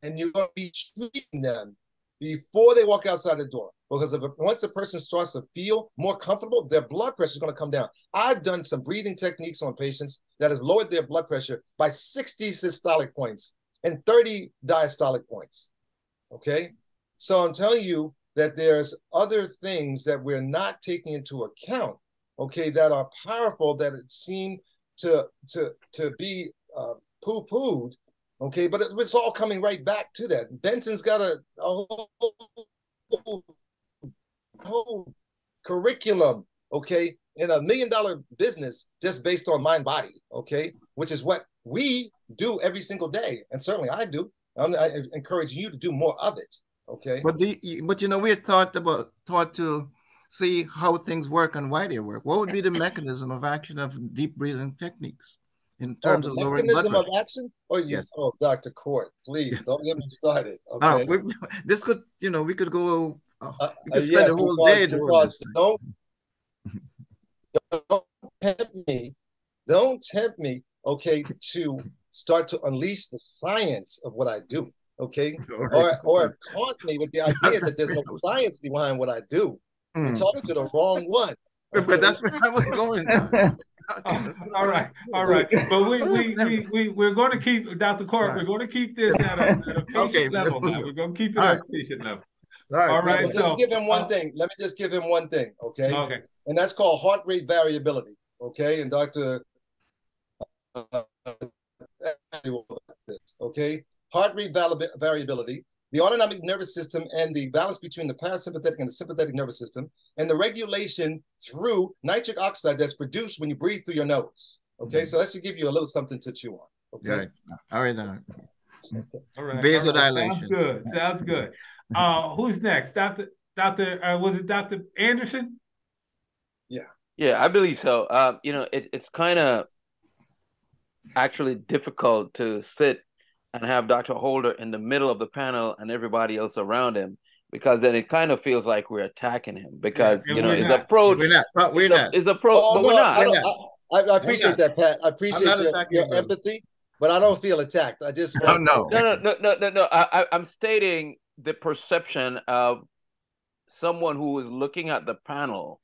And you're going to be treating them before they walk outside the door. Because once the person starts to feel more comfortable, their blood pressure is going to come down. I've done some breathing techniques on patients that have lowered their blood pressure by 60 systolic points and 30 diastolic points. Okay? So I'm telling you that there's other things that we're not taking into account, okay, that are powerful, that it seem to be poo-pooed, okay, but it's all coming right back to that. Benson's got a whole curriculum, okay, in $1 million business just based on mind body, okay, which is what we do every single day, and certainly I do. I encourage you to do more of it, okay. But we're taught to see how things work and why they work. What would be the mechanism of action of deep breathing techniques in terms of lowering blood pressure? Mechanism of action? Yes. Oh, Dr. Court, please don't get me started. Okay. This could, we could go. We could spend a whole day doing this. Don't tempt me. Don't tempt me. Okay, to start to unleash the science of what I do. Okay, right. or taunt me with the idea that there's no science behind what I do. You're talking to the wrong one. Okay? But that's where I was going. All right. But we're going to keep, Dr. Court, we're going to keep this at a patient level now. We're going to keep it at a patient level. All right. Let's give him one thing. Let me just give him one thing, okay? Okay. And that's called heart rate variability, okay? And Dr. Okay? Heart rate variability, the autonomic nervous system, and the balance between the parasympathetic and the sympathetic nervous system, and the regulation through nitric oxide that's produced when you breathe through your nose. Okay, so let's just give you a little something to chew on. Okay. All right. All right. Vasodilation. Sounds good. Who's next? Dr. Was it Dr. Anderson? Yeah, I believe so. It's kind of actually difficult to sit and have Dr. Holder in the middle of the panel and everybody else around him, because then it kind of feels like we're attacking him because, his approach is approach, but we're not. I appreciate that, Pat. I appreciate your empathy, but I don't feel attacked. I just No. I'm stating the perception of someone who is looking at the panel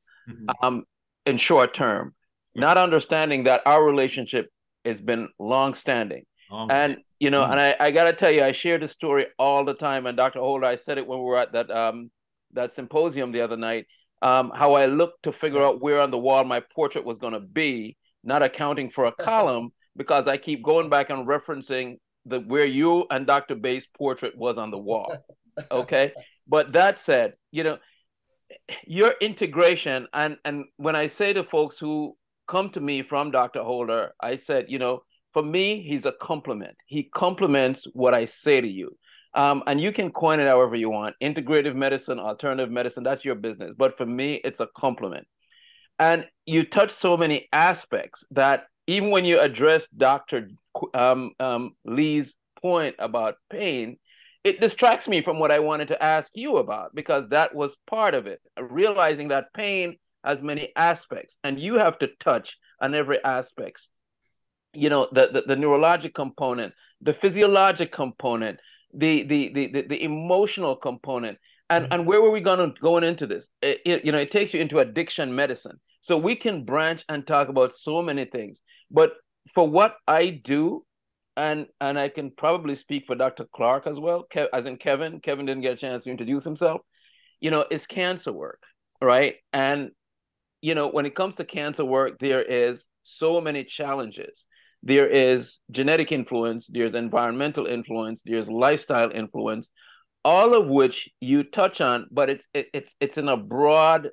in short term, not understanding that our relationship has been long-standing. And and I gotta tell you, I share this story all the time. And Dr. Holder, I said it when we were at that symposium the other night. How I looked to figure out where on the wall my portrait was going to be, not accounting for a column, because I keep going back and referencing where you and Dr. Bay's portrait was on the wall. Okay, but that said, your integration, and when I say to folks who come to me from Dr. Holder, I said, for me, he's a compliment. He complements what I say to you. And you can coin it however you want. Integrative medicine, alternative medicine, that's your business. But for me, it's a compliment. And you touch so many aspects that even when you address Dr. Lee's point about pain, it distracts me from what I wanted to ask you about, because that was part of it. Realizing that pain has many aspects and you have to touch on every aspect. The neurologic component, the physiologic component, the emotional component, and where were we going into this? It takes you into addiction medicine, so we can branch and talk about so many things. But for what I do, and I can probably speak for Dr. Clark as well, as in Kevin didn't get a chance to introduce himself. Is cancer work, right? And when it comes to cancer work, there is so many challenges. There is genetic influence, there's environmental influence, there's lifestyle influence. all of which you touch on, but it's in a broad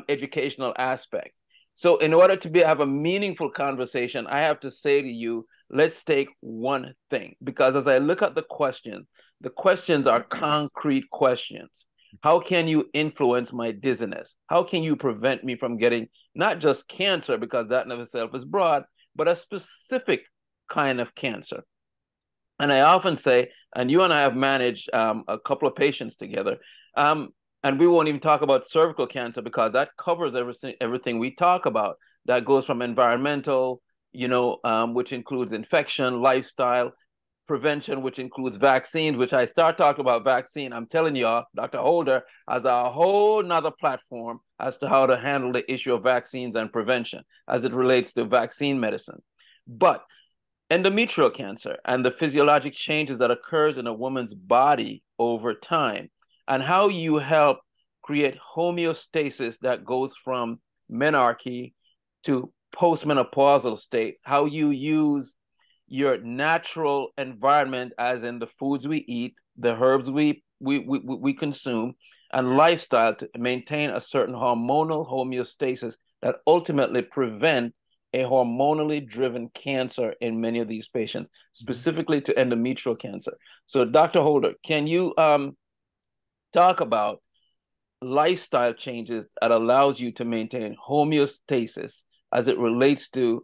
educational aspect. So in order to have a meaningful conversation, I have to say to you, let's take one thing, because as I look at the questions are concrete questions. How can you influence my dizziness? How can you prevent me from getting not just cancer, because that in of itself is broad, but a specific kind of cancer? And I often say, and you and I have managed a couple of patients together, and we won't even talk about cervical cancer because that covers everything we talk about. That goes from environmental, which includes infection, lifestyle, prevention, which includes vaccines, which I start talking about vaccine. I'm telling y'all, Dr. Holder has a whole nother platform as to how to handle the issue of vaccines and prevention as it relates to vaccine medicine. But endometrial cancer and the physiologic changes that occurs in a woman's body over time, and how you help create homeostasis that goes from menarche to postmenopausal state, how you use your natural environment, as in the foods we eat, the herbs we consume, and lifestyle to maintain a certain hormonal homeostasis that ultimately prevent a hormonally driven cancer in many of these patients, specifically to endometrial cancer. So Dr. Holder, can you talk about lifestyle changes that allows you to maintain homeostasis as it relates to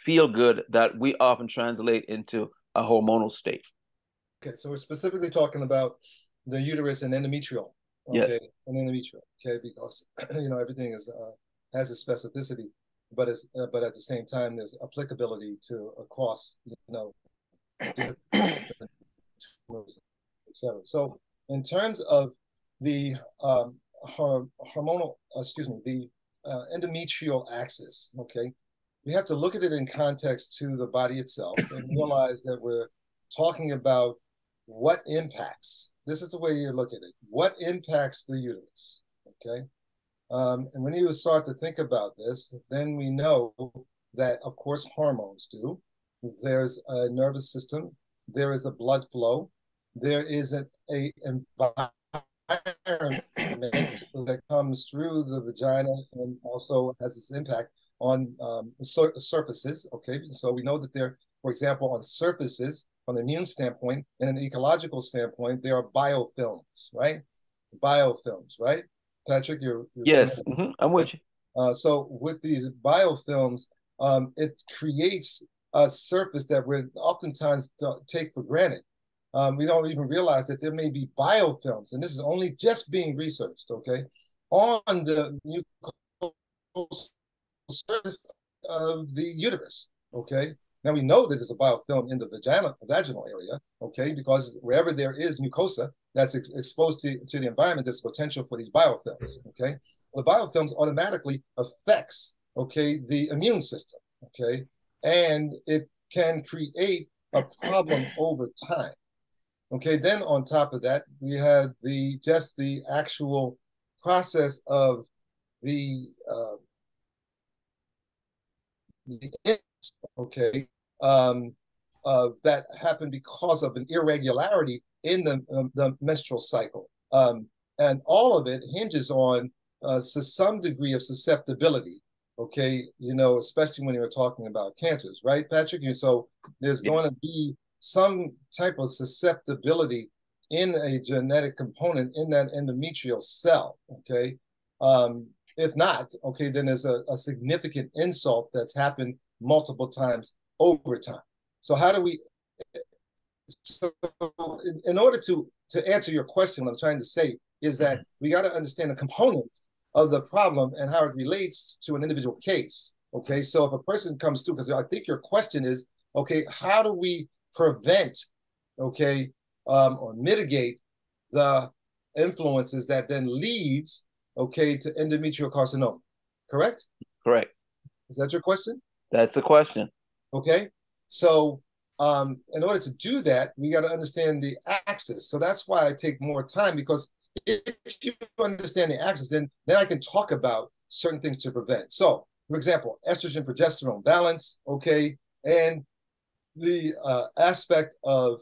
feel good that we often translate into a hormonal state? Okay, so we're specifically talking about the uterus and endometrial. Okay, yes. And endometrial. Okay, because everything has a specificity, but at the same time there's applicability to across different tumors, etc. So in terms of the the endometrial axis, okay, we have to look at it in context to the body itself and realize that we're talking about what impacts. This is the way you look at it. What impacts the uterus, okay? And when you start to think about this, then we know that, of course, hormones do. There's a nervous system. There is a blood flow. There is an environment that comes through the vagina and also has this impact on surfaces. Okay, so we know that there, for example, on surfaces, from the immune standpoint and an ecological standpoint, there are biofilms, right? Biofilms, right? Patrick, you're yes, I'm with you. So with these biofilms, it creates a surface that we oftentimes take for granted. We don't even realize that there may be biofilms, and this is only just being researched, okay, on the mucosal surface of the uterus, okay? Now we know that there's a biofilm in the vaginal area, okay, because wherever there is mucosa that's exposed to the environment, there's potential for these biofilms, okay? Well, the biofilms automatically affects, okay, the immune system, okay, and it can create a problem over time. Okay, then on top of that, we had the actual process of the okay, that happened because of an irregularity in the menstrual cycle. And all of it hinges on some degree of susceptibility, okay, especially when you're talking about cancers, right, Patrick? And so there's going to be some type of susceptibility in a genetic component in that endometrial cell, okay? If not, okay, then there's a significant insult that's happened multiple times over time. So how do we, so in order to answer your question, what I'm trying to say is that we got to understand the components of the problem and how it relates to an individual case, okay? So if a person comes through, because I think your question is, okay, how do we prevent, okay, or mitigate the influences that then leads, okay, to endometrial carcinoma, correct? Correct. Is that your question? That's the question. Okay, so in order to do that, we got to understand the axis. So that's why I take more time, because if you understand the axis, then I can talk about certain things to prevent. So, for example, estrogen progesterone balance, okay, and the aspect of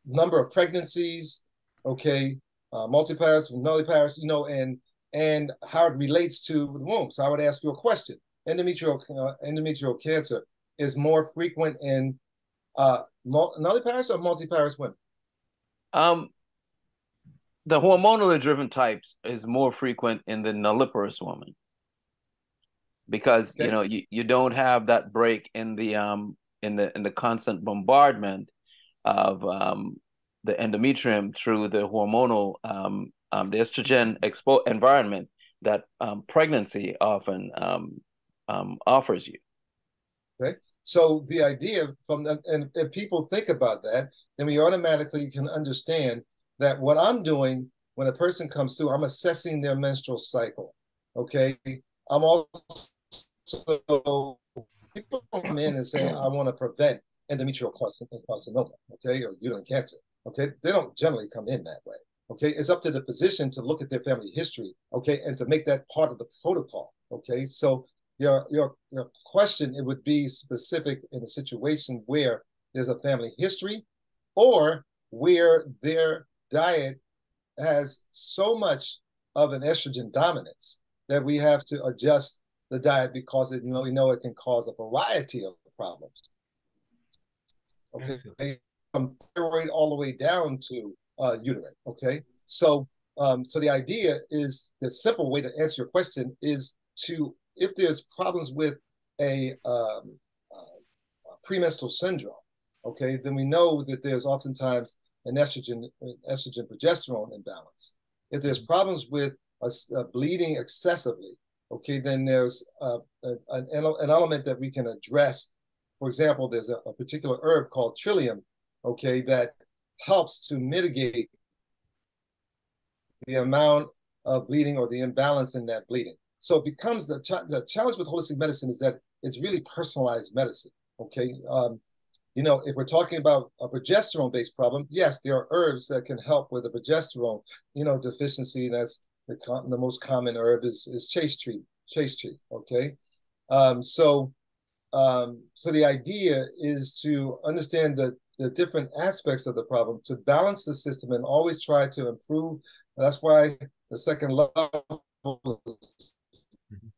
number of pregnancies, okay, multiparous, nulliparous, you know, and how it relates to the womb. So I would ask you a question. Endometrial cancer is more frequent in nulliparous or multiparous women? The hormonally driven types is more frequent in the nulliparous woman because Okay. you don't have that break in the constant bombardment of the endometrium through the hormonal the estrogen environment that pregnancy often offers you. Okay. So the idea from that, and if people think about that, then we automatically can understand that what I'm doing when a person comes through, I'm assessing their menstrual cycle. Okay. I'm also, people come in and say, I want to prevent endometrial carcinoma, okay, or uterine cancer. Okay. They don't generally come in that way. Okay. It's up to the physician to look at their family history, okay, and to make that part of the protocol. Okay. So your question, it would be specific in a situation where there's a family history or where their diet has so much of an estrogen dominance that we have to adjust the diet because we know it can cause a variety of problems. Okay, excellent. From thyroid all the way down to uterine. Okay, so the idea is, the simple way to answer your question is to, if there's problems with a premenstrual syndrome, okay, then we know that there's oftentimes an estrogen progesterone imbalance. If there's problems with bleeding excessively, okay, then there's an element that we can address. For example, there's a particular herb called trillium, okay, that helps to mitigate the amount of bleeding or the imbalance in that bleeding. So it becomes the challenge with holistic medicine is that it's really personalized medicine. Okay, if we're talking about a progesterone-based problem, yes, there are herbs that can help with a progesterone, deficiency. That's the most common herb is chaste tree. Okay, so the idea is to understand the different aspects of the problem, to balance the system and always try to improve. That's why the second level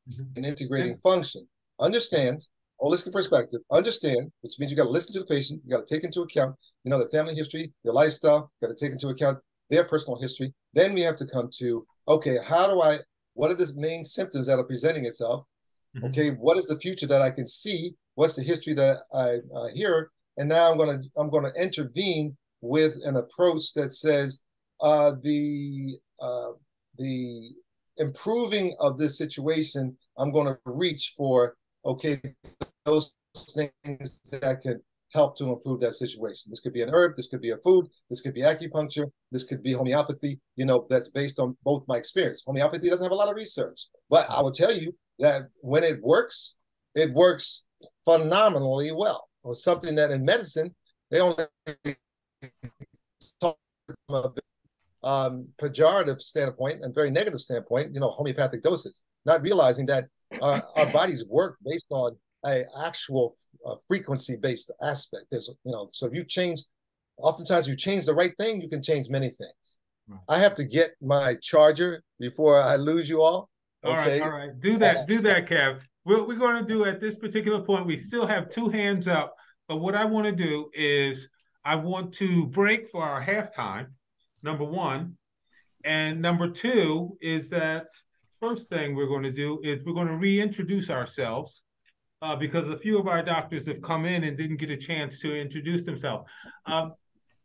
is an integrating function. Understand, holistic perspective, understand, which means you got to listen to the patient, you got to take into account, the family history, their lifestyle, got to take into account their personal history. Then we have to come to, okay, what are the main symptoms that are presenting itself? Okay, what is the future that I can see? What's the history that I hear? And now I'm gonna intervene with an approach that says the improving of this situation. I'm going to reach for those things that can help to improve that situation. This could be an herb, this could be a food, this could be acupuncture, this could be homeopathy. That's based on both my experience. Homeopathy doesn't have a lot of research, but I will tell you that when it works phenomenally well. Or something that in medicine they only talk from a pejorative standpoint and very negative standpoint, homeopathic doses, not realizing that our bodies work based on an actual frequency-based aspect. There's, so if oftentimes you change the right thing, you can change many things. Right. I have to get my charger before I lose you all. Okay. All right. Do that, Kev. What we're going to do at this particular point, we still have two hands up, but what I want to do is I want to break for our halftime, number one. And number two is that first thing we're going to do is we're going to reintroduce ourselves because a few of our doctors have come in and didn't get a chance to introduce themselves.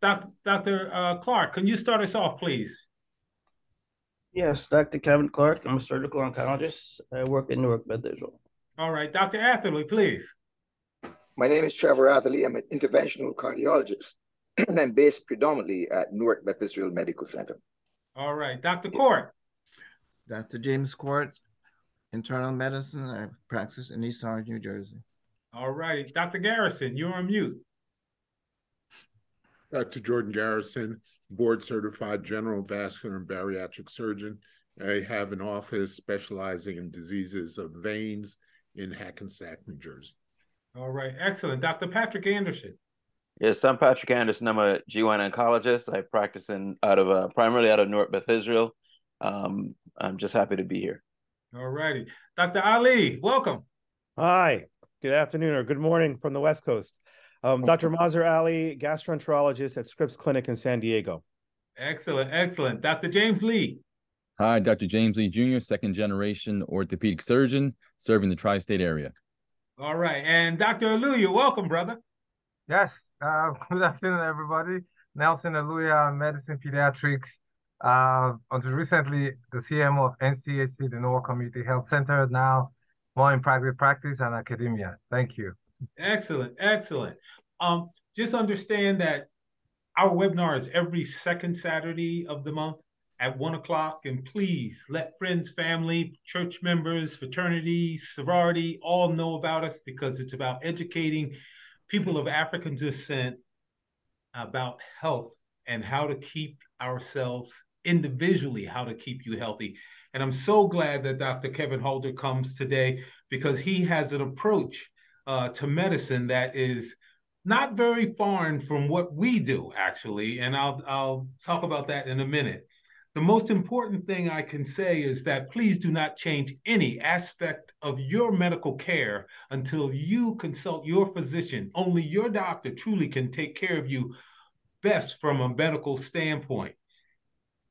Dr. Clark, can you start us off, please? Yes, Dr. Kevin Clark. I'm a surgical oncologist. I work in Newark, Beth Israel. All right, Dr. Atherley, please. My name is Trevor Atherley. I'm an interventional cardiologist, and I'm based predominantly at Newark Beth Israel Medical Center. All right, Dr. Court. Dr. James Court, internal medicine. I practice in East Orange, New Jersey. All right, Dr. Garrison, you're on mute. Dr. Jordan Garrison, board certified general vascular and bariatric surgeon. I have an office specializing in diseases of veins in Hackensack, New Jersey. All right, excellent. Dr. Patrick Anderson. Yes, I'm Patrick Anderson. I'm a GYN oncologist. I practice primarily out of Newark, Beth Israel. I'm just happy to be here. All righty. Dr. Ali, welcome. Hi, good afternoon or good morning from the West Coast. Dr. Mazhar Ali, gastroenterologist at Scripps Clinic in San Diego. Excellent, excellent. Dr. James Lee. Hi, Dr. James Lee Jr., second generation orthopedic surgeon serving the tri-state area. All right. And Dr. Aluya, welcome, brother. Yes. Good afternoon, everybody. Nelson Aluya, Medicine Pediatrics. Until recently, the CMO of NCHC, the Newark Community Health Center, now more in private practice and academia. Thank you. Excellent, excellent. Just understand that our webinar is every second Saturday of the month at 1 o'clock. And please let friends, family, church members, fraternity, sorority, all know about us, because it's about educating people of African descent about health and how to keep ourselves individually, how to keep you healthy. And I'm so glad that Dr. Kevin Holder comes today, because he has an approach to medicine that is not very foreign from what we do, actually. And I'll talk about that in a minute. The most important thing I can say is that please do not change any aspect of your medical care until you consult your physician. Only your doctor truly can take care of you best from a medical standpoint.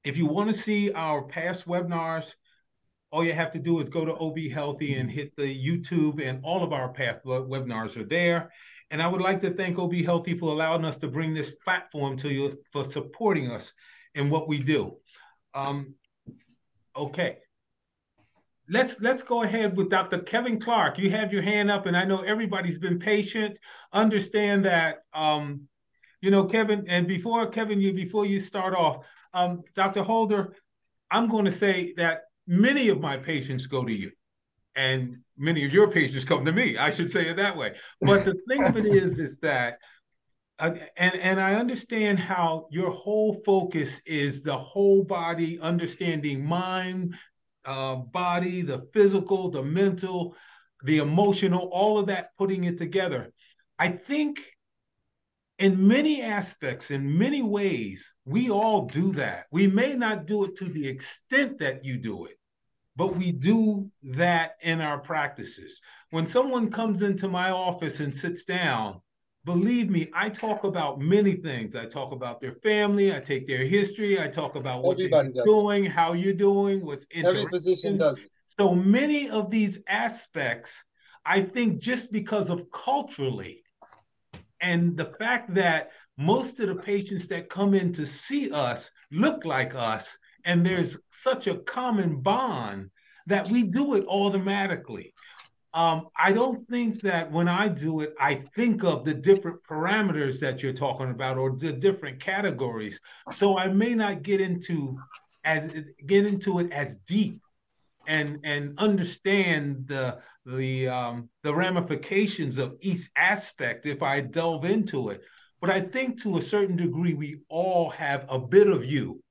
If you want to see our past webinars, all you have to do is go to OBHealthy and hit the YouTube, and all of our past webinars are there. And I would like to thank OBHealthy for allowing us to bring this platform to you, for supporting us in what we do. Okay. Let's go ahead with Dr. Kevin Clark. You have your hand up, and I know everybody's been patient. Understand that, Kevin, and before you start off, Dr. Holder, I'm going to say that many of my patients go to you, and many of your patients come to me. I should say it that way. But the thing of it is that, and I understand how your whole focus is the whole body, understanding mind, body, the physical, the mental, the emotional, all of that, putting it together. I think in many aspects, in many ways, we all do that. We may not do it to the extent that you do it, but we do that in our practices. When someone comes into my office and sits down, believe me, I talk about many things. I talk about their family, I take their history, I talk about what they're doing, how you're doing, what's Every physician does it. So many of these aspects, I think, just because of culturally, and the fact that most of the patients that come in to see us look like us, and there's such a common bond that we do it automatically. I don't think that when I do it, I think of the different parameters that you're talking about, or the different categories. So I may not get into it as deep and understand the ramifications of each aspect if I delve into it. But I think to a certain degree, we all have a bit of you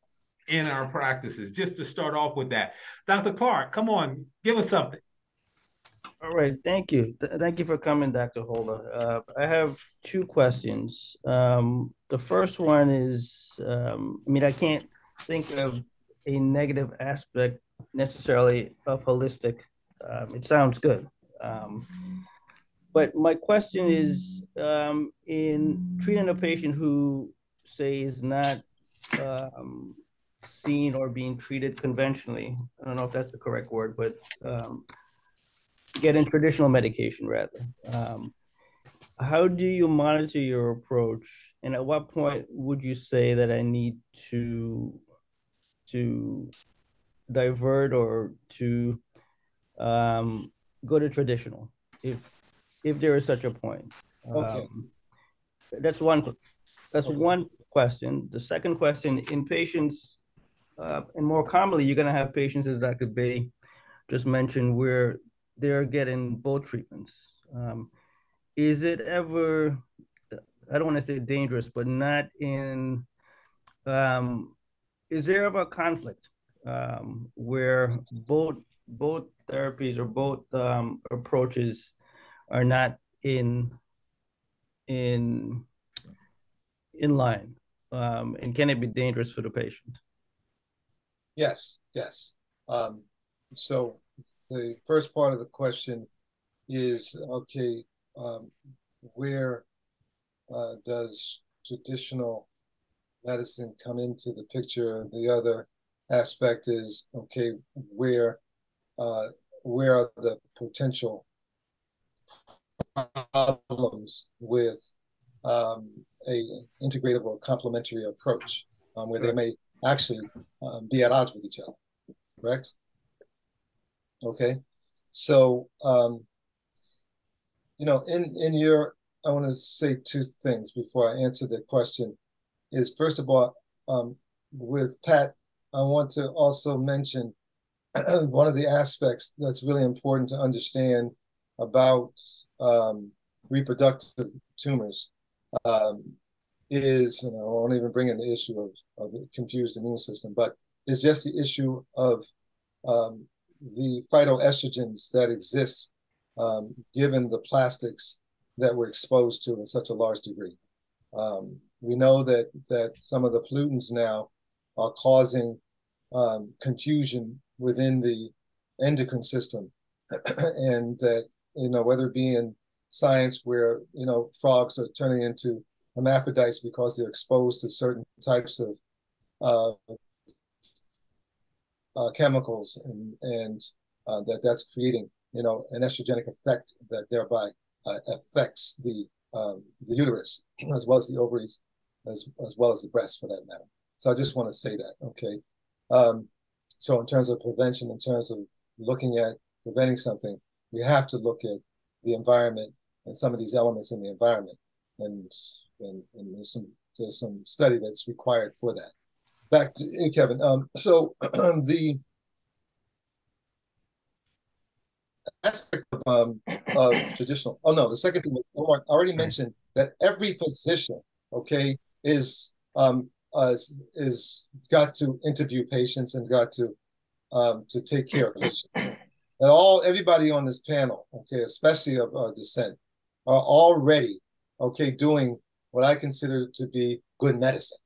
in our practices, just to start off with that. Dr. Clark, come on, give us something. All right, thank you. Thank you for coming, Dr. Holder. I have two questions. The first one is, I can't think of a negative aspect necessarily of holistic. It sounds good. But my question is, in treating a patient who, say, is not seen or being treated conventionally, I don't know if that's the correct word, but getting traditional medication rather. How do you monitor your approach? And at what point would you say that I need to divert or to go to traditional, if there is such a point? Okay. That's one question. The second question, in patients, and more commonly, you're going to have patients, as Dr. Bay just mentioned, where they're getting both treatments. Is it ever, I don't want to say dangerous, but not in, is there ever a conflict where both therapies or both approaches are not in in line? And can it be dangerous for the patient? Yes, yes. So the first part of the question is, okay, where does traditional medicine come into the picture? The other aspect is, okay, where are the potential problems with a integrative or complementary approach, where they may actually be at odds with each other, correct? Okay, so in your, I want to say two things before I answer the question. Is first of all, with Pat, I want to also mention one of the aspects that's really important to understand about reproductive tumors is, and I won't even bring in the issue of the confused immune system, but it's just the issue of the phytoestrogens that exist given the plastics that we're exposed to in such a large degree. We know that some of the pollutants now are causing confusion within the endocrine system, and that, whether it be in science where frogs are turning into hermaphrodites because they're exposed to certain types of chemicals, and that's creating an estrogenic effect that thereby affects the uterus as well as the ovaries, as well as the breast for that matter. So I just want to say that, okay? So in terms of prevention, in terms of looking at preventing something, you have to look at the environment and some of these elements in the environment, and there's some study that's required for that. Back to you, Kevin. So the aspect of traditional. Oh no, the second thing was, Omar already mentioned that every physician, okay, is got to interview patients and got to take care of patients. And everybody on this panel, okay, especially of dissent, are already, okay, doing what I consider to be good medicine.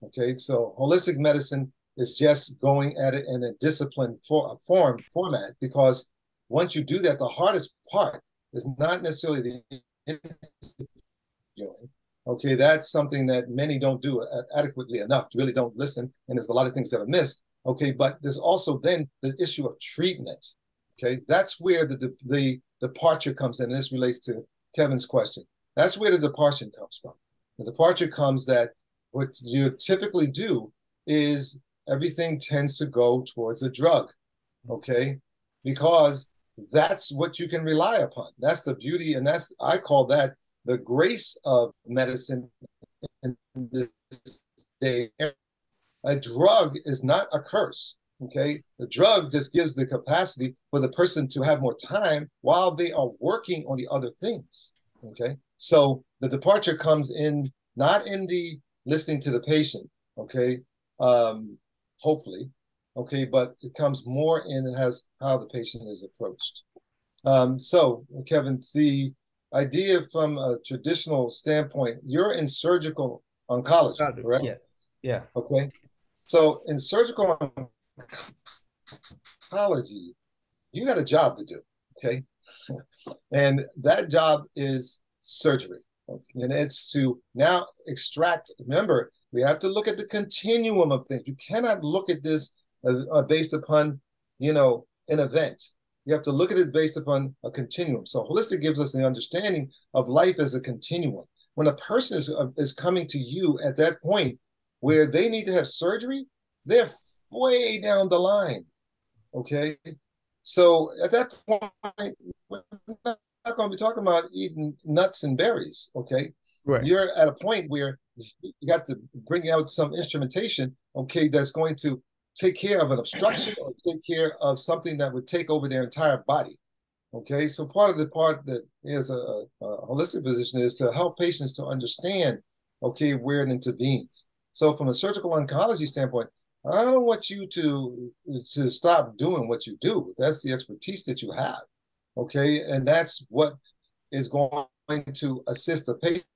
Okay, so holistic medicine is just going at it in a disciplined format, because once you do that, the hardest part is not necessarily the interviewing. Okay, that's something that many don't do adequately enough, really don't listen, and there's a lot of things that are missed. Okay, but there's also then the issue of treatment. Okay, that's where the departure comes in, and this relates to Kevin's question. That's where the departure comes from. The departure comes that what you typically do is everything tends to go towards a drug, okay? Because that's what you can rely upon. That's the beauty, and I call that the grace of medicine in this day. A drug is not a curse, okay? The drug just gives the capacity for the person to have more time while they are working on the other things, okay? So the departure comes in, not in the listening to the patient, okay? Hopefully, okay, but it comes more in as how the patient is approached. So, Kevin, the idea from a traditional standpoint, you're in surgical oncology, correct? Yes. Yeah. Okay. So in surgical oncology, you got a job to do, okay? And that job is surgery. Okay? And it's to now extract, remember, we have to look at the continuum of things. You cannot look at this based upon, an event. You have to look at it based upon a continuum. So holistic gives us the understanding of life as a continuum. When a person is coming to you at that point where they need to have surgery, they're way down the line, okay? So at that point, we're not going to be talking about eating nuts and berries, okay? Right. You're at a point where you got to bring out some instrumentation, okay, that's going to take care of an obstruction or take care of something that would take over their entire body, okay? So part that is a holistic physician is to help patients to understand, okay, where it intervenes. So from a surgical oncology standpoint, I don't want you to stop doing what you do. That's the expertise that you have, okay? And that's what is going to assist the patient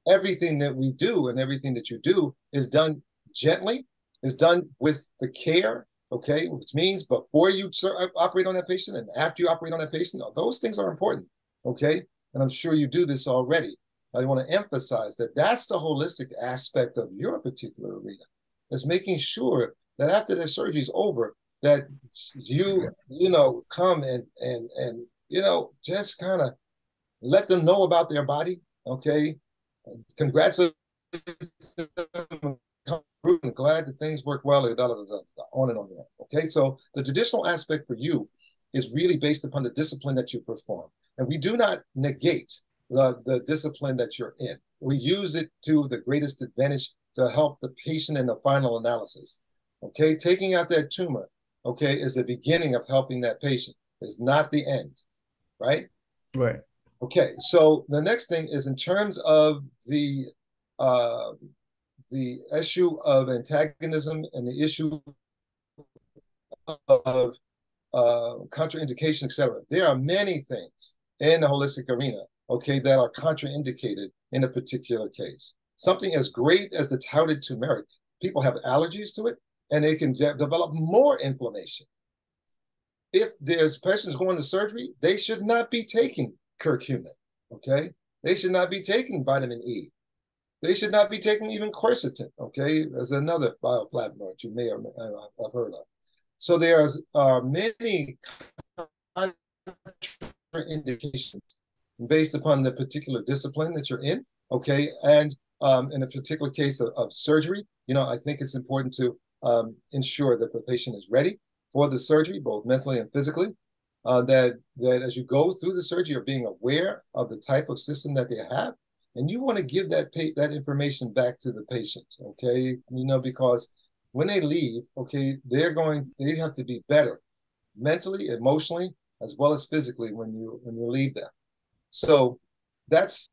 everything that we do and everything that you do is done gently, is done with the care, okay, which means before you operate on that patient and after you operate on that patient, those things are important, okay? And I'm sure you do this already. I want to emphasize that that's the holistic aspect of your particular arena, is making sure that after the surgery is over, that you know, come and you know, just kind of let them know about their body, okay? Congratulate them, glad that things work well, on and on. Okay, so the traditional aspect for you is really based upon the discipline that you perform. And we do not negate the discipline that you're in. We use it to the greatest advantage to help the patient in the final analysis. Okay, taking out that tumor, okay, is the beginning of helping that patient. It's not the end, right? Right. Okay, so the next thing is in terms of the issue of antagonism and the issue of contraindication, etc. There are many things in the holistic arena, okay, that are contraindicated in a particular case. Something as great as the touted turmeric, people have allergies to it, and they can develop more inflammation. If there's patients going to surgery, they should not be taking curcumin, okay? They should not be taking vitamin E. They should not be taking even quercetin, okay? As another bioflavonoid you may or may not have heard of. So there are many indications based upon the particular discipline that you're in, okay? And in a particular case of surgery, you know, I think it's important to ensure that the patient is ready for the surgery, both mentally and physically, that as you go through the surgery, you're being aware of the type of system that they have, and you want to give that information back to the patient, okay? You know, because when they leave, okay, they have to be better mentally, emotionally, as well as physically when you leave them. So that's,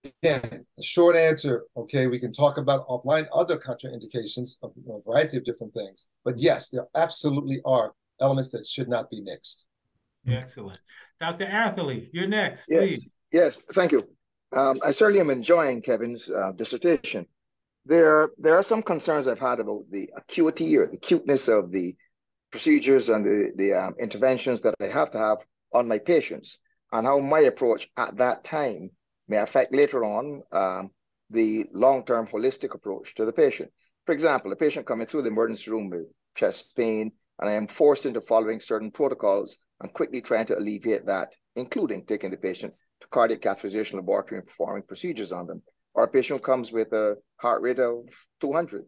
again, a short answer, okay? We can talk about offline other contraindications of a variety of different things. But yes, there absolutely are elements that should not be mixed. Excellent. Dr. Atherley, you're next, Yes, please. yes, thank you. I certainly am enjoying Kevin's dissertation. There are some concerns I've had about the acuity or the cuteness of the procedures and the interventions that I have to have on my patients, and how my approach at that time may affect later on the long-term holistic approach to the patient. For example, a patient coming through the emergency room with chest pain, and I am forced into following certain protocols and quickly trying to alleviate that, including taking the patient to cardiac catheterization laboratory and performing procedures on them. Or a patient comes with a heart rate of 200.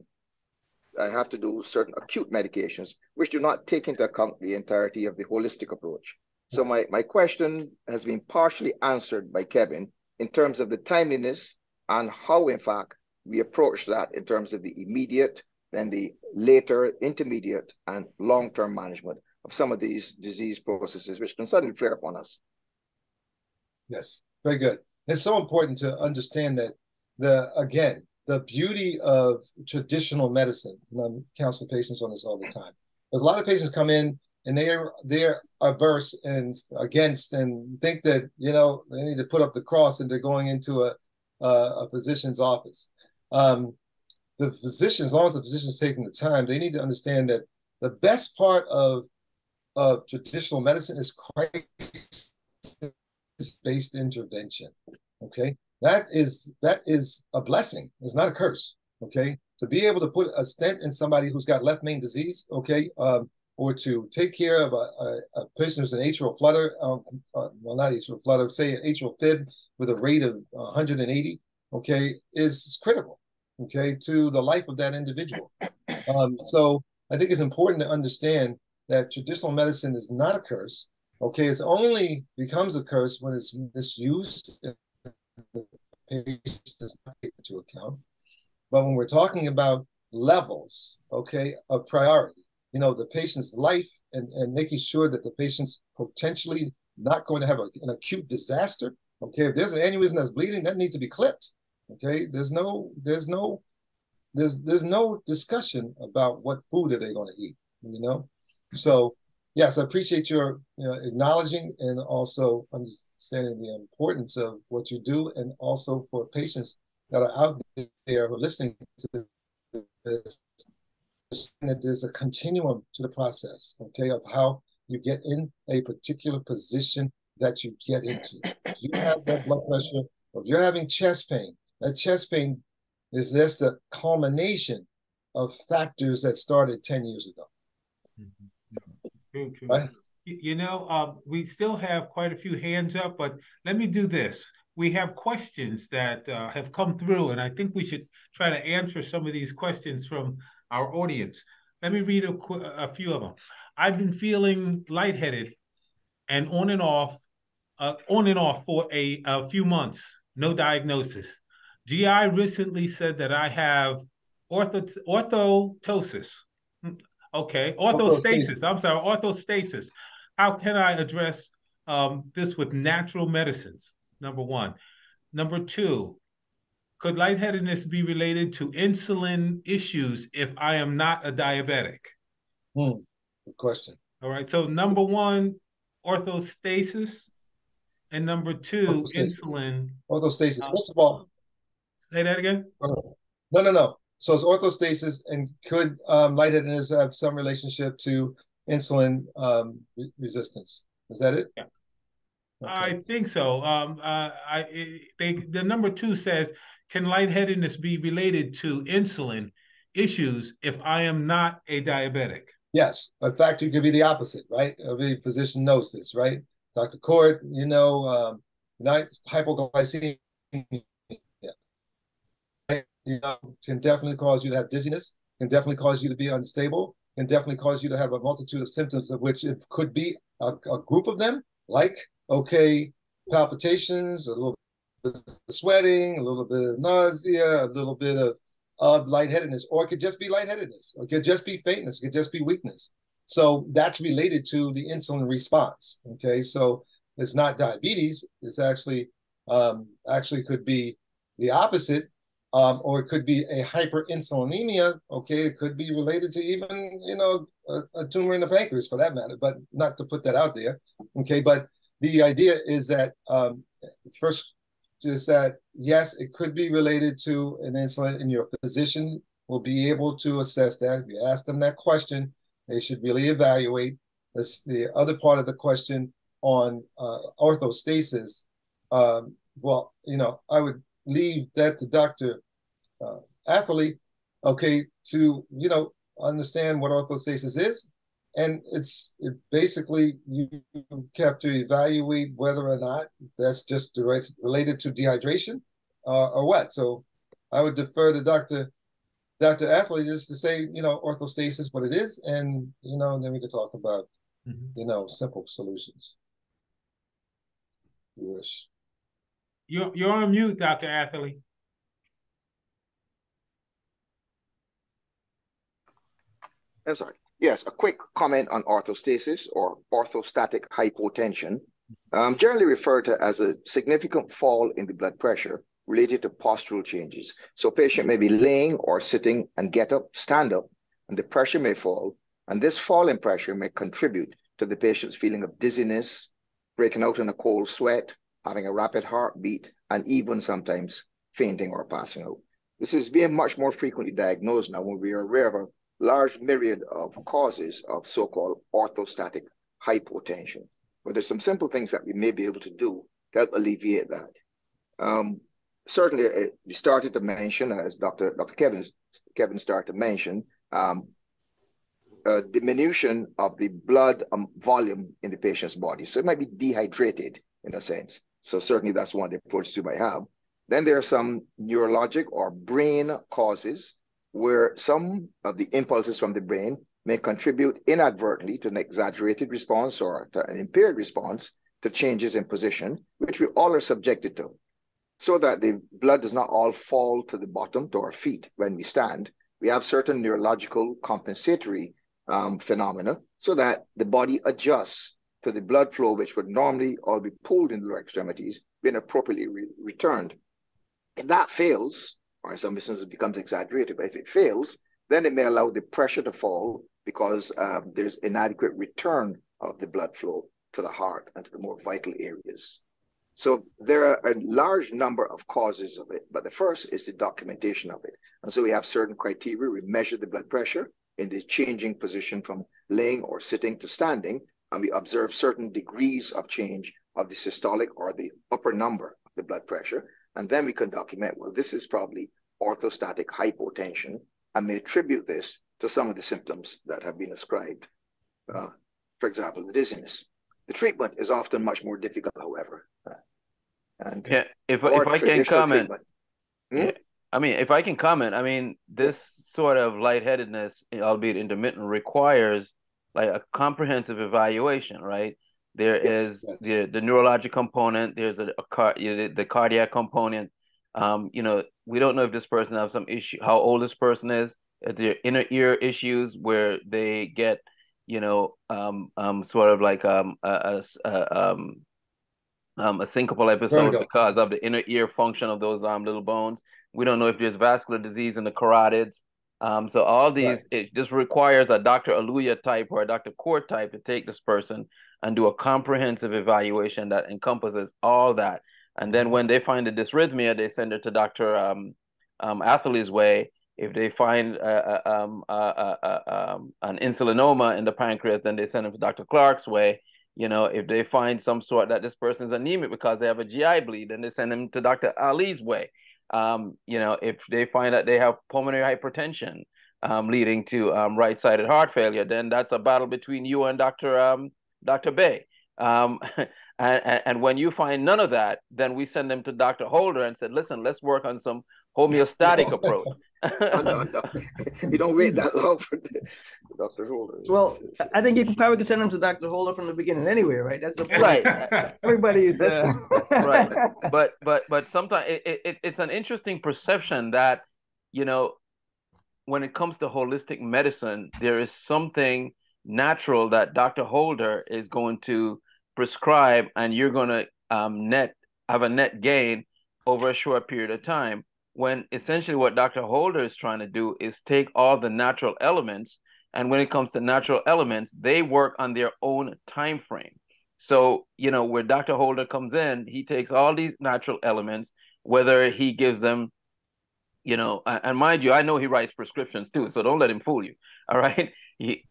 I have to do certain acute medications, which do not take into account the entirety of the holistic approach. So my question has been partially answered by Kevin in terms of the timeliness and how, in fact, we approach that in terms of the immediate, then the later, intermediate, and long-term management of some of these disease processes, which can suddenly flare upon us. Yes, very good. It's so important to understand that the beauty of traditional medicine, and I'm counseling patients on this all the time. There's a lot of patients come in and they're averse and against and think that, you know, they need to put up the cross and they're going into a physician's office. The physician, as long as the physician's taking the time, they need to understand that the best part of traditional medicine is crisis-based intervention. Okay, that is a blessing. It's not a curse. Okay, to be able to put a stent in somebody who's got left main disease, okay, or to take care of a person who's an atrial flutter, well, not atrial flutter, say an atrial fib with a rate of 180, okay, is critical, okay, to the life of that individual. So I think it's important to understand that traditional medicine is not a curse. Okay, it only becomes a curse when it's misused and the patient is not taken into account. But when we're talking about levels, okay, of priority, you know, the patient's life and making sure that the patient's potentially not going to have an acute disaster. Okay, if there's an aneurysm that's bleeding, that needs to be clipped. Okay, there's no discussion about what food are they going to eat, you know? So yes, I appreciate your acknowledging and also understanding the importance of what you do, and also for patients that are out there who are listening to this, that there's a continuum to the process, okay, of how you get in a particular position that you get into. If you have that blood pressure, or if you're having chest pain, that chest pain is just a culmination of factors that started 10 years ago. True, true. Right? We still have quite a few hands up, but let me do this. We have questions that have come through, and I think we should try to answer some of these questions from our audience. Let me read a few of them. I've been feeling lightheaded and on and off for a few months. No diagnosis. GI recently said that I have orthostasis. Okay, orthostasis. I'm sorry, orthostasis. How can I address this with natural medicines? Number one. Number two, could lightheadedness be related to insulin issues if I am not a diabetic? Good question. All right. So number one, orthostasis, and number two, insulin. Orthostasis. First of all, say that again. No. So it's orthostasis, and could lightheadedness have some relationship to insulin resistance? Is that it? Yeah. Okay. I think so. The number two says, can lightheadedness be related to insulin issues if I am not a diabetic? Yes. In fact, you could be the opposite, right? Every physician knows this, right? Dr. Court, not hypoglycemia, can definitely cause you to have dizziness, can definitely cause you to be unstable, can definitely cause you to have a multitude of symptoms, of which it could be a group of them, like, palpitations, a little bit of sweating, a little bit of nausea, a little bit of lightheadedness, or it could just be lightheadedness, or it could just be faintness, it could just be weakness. So that's related to the insulin response, okay? So it's not diabetes, it's actually could be the opposite, or it could be a hyperinsulinemia, okay? It could be related to even, a tumor in the pancreas for that matter, but not to put that out there, okay? But the idea is that, first, is that, yes, it could be related to an insulin, and your physician will be able to assess that. If you ask them that question, they should really evaluate this. The other part of the question on orthostasis, well, I would leave that to Dr. Atherley, okay, to, understand what orthostasis is. And basically, you have to evaluate whether or not that's just related to dehydration or what. So I would defer to Dr. Atherley just to say, orthostasis, what it is, and, then we could talk about, simple solutions. If you wish. You're on mute, Dr. Atherley. I'm sorry. Yes, a quick comment on orthostasis or orthostatic hypotension, generally referred to as a significant fall in the blood pressure related to postural changes. So patient may be laying or sitting and get up, stand up, and the pressure may fall. And this fall in pressure may contribute to the patient's feeling of dizziness, breaking out in a cold sweat, having a rapid heartbeat, and even sometimes fainting or passing out. This is being much more frequently diagnosed now when we are aware of a large myriad of causes of so-called orthostatic hypotension. But there's some simple things that we may be able to do to help alleviate that. Certainly, we started to mention, as Dr. Kevin started to mention, diminution of the blood volume in the patient's body. So it might be dehydrated in a sense. So certainly that's one of the approaches you might have. Then there are some neurologic or brain causes where some of the impulses from the brain may contribute inadvertently to an exaggerated response or to an impaired response to changes in position, which we all are subjected to, so that the blood does not all fall to the bottom, to our feet when we stand. We have certain neurological compensatory phenomena so that the body adjusts to the blood flow, which would normally all be pulled in the lower extremities, being appropriately returned. If that fails, or in some instances it becomes exaggerated, but if it fails, then it may allow the pressure to fall because there's inadequate return of the blood flow to the heart and to the more vital areas. So there are a large number of causes of it, but the first is the documentation of it. And so we have certain criteria. We measure the blood pressure in the changing position from laying or sitting to standing, and we observe certain degrees of change of the systolic or the upper number of the blood pressure. And then we can document, well, this is probably orthostatic hypotension, and may attribute this to some of the symptoms that have been ascribed. For example, the dizziness. The treatment is often much more difficult, however. And yeah, if I can comment, I mean, if I can comment, I mean, this sort of lightheadedness, albeit intermittent, requires like a comprehensive evaluation, right? There is the neurologic component. There's the cardiac component. You know, we don't know if this person has some issue, how old this person is. If there are inner ear issues where they get, you know, sort of like a syncopal episode because of the inner ear function of those little bones. We don't know if there's vascular disease in the carotids. So all these, it just requires a Dr. Aluya type or a Dr. Court type to take this person and do a comprehensive evaluation that encompasses all that. And then when they find a dysrhythmia, they send it to Dr. Atherley's way. If they find an insulinoma in the pancreas, then they send them to Dr. Clark's way. You know, if they find some sort that this person is anemic because they have a GI bleed, then they send them to Dr. Ali's way. You know, if they find that they have pulmonary hypertension leading to right-sided heart failure, then that's a battle between you and Dr. Bay. And when you find none of that, then we send them to Dr. Holder and said, listen, let's work on some homeostatic approach. No. You don't wait that long for Dr. Holder. Well, I think you can probably send them to Dr. Holder from the beginning anyway, right? That's the point. Right. Everybody's right. But sometimes it's an interesting perception that, you know, when it comes to holistic medicine, there is something natural that Dr. Holder is going to prescribe, and you're going to have a net gain over a short period of time. When essentially what Dr. Holder is trying to do is take all the natural elements, and when it comes to natural elements, they work on their own time frame. So, you know, where Dr. Holder comes in, he takes all these natural elements, whether he gives them, you know, and mind you, I know he writes prescriptions too, so don't let him fool you. All right.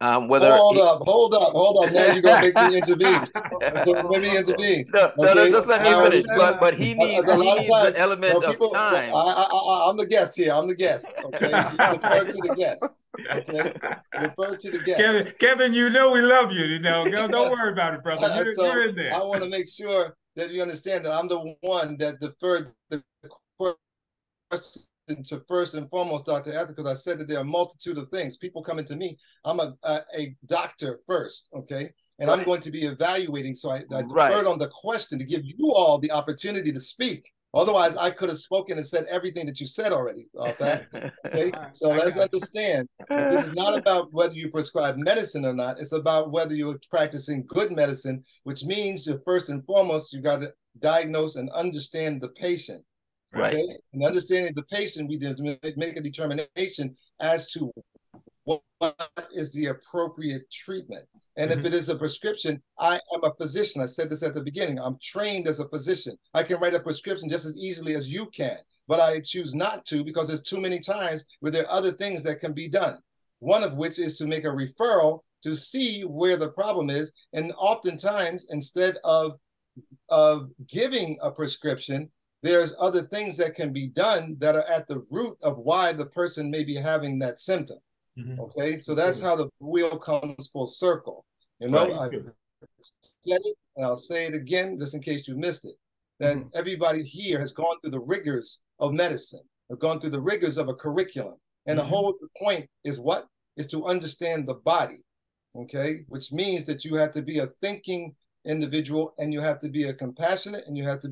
Hold up. Now you're going to make me intervene. Let me intervene. No, just let me finish. But he needs the element of time. I'm the guest here. I'm the guest. Okay. Refer to the guest. Okay. Refer to the guest. Kevin, you know we love you. You know, don't worry about it, brother. You're in there. I want to make sure that you understand that I'm the one that deferred the question to first and foremost, Dr. Atherley, because I said that there are a multitude of things. People coming to me, I'm a doctor first, okay? And I'm going to be evaluating. So I deferred on the question to give you all the opportunity to speak. Otherwise, I could have spoken and said everything that you said already. Okay? So let's understand that this is not about whether you prescribe medicine or not. It's about whether you're practicing good medicine, which means that first and foremost, you got to diagnose and understand the patient. Okay, and understanding the patient, we did make a determination as to what is the appropriate treatment. And if it is a prescription, I am a physician. I said this at the beginning. I'm trained as a physician. I can write a prescription just as easily as you can, but I choose not to because there's too many times where there are other things that can be done. One of which is to make a referral to see where the problem is. And oftentimes, instead of giving a prescription, there's other things that can be done that are at the root of why the person may be having that symptom. Okay, so that's how the wheel comes full circle. You know, I said it, and I'll say it again just in case you missed it. That everybody here has gone through the rigors of medicine, have gone through the rigors of a curriculum. And the whole point is what? Is to understand the body, okay? Which means that you have to be a thinking individual, and you have to be a compassionate, and you have to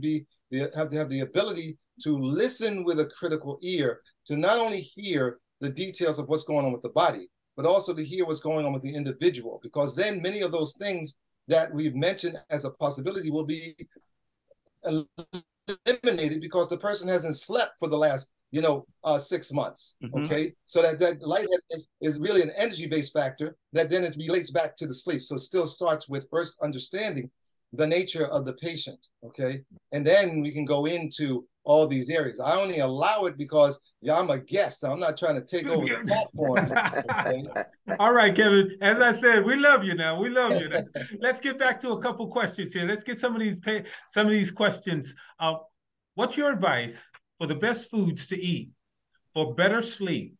have the ability to listen with a critical ear to not only hear the details of what's going on with the body, but also to hear what's going on with the individual, because then many of those things that we've mentioned as a possibility will be eliminated because the person hasn't slept for the last 6 months. Okay, so that lightheadedness is really an energy-based factor that then it relates back to the sleep. So it still starts with first understanding the nature of the patient. Okay, and then we can go into all these areas. I only allow it because I'm a guest. I'm not trying to take over the platform. Okay? All right, Kevin. As I said, we love you now. We love you. Let's get back to a couple questions here. Let's get some of these questions. What's your advice for the best foods to eat for better sleep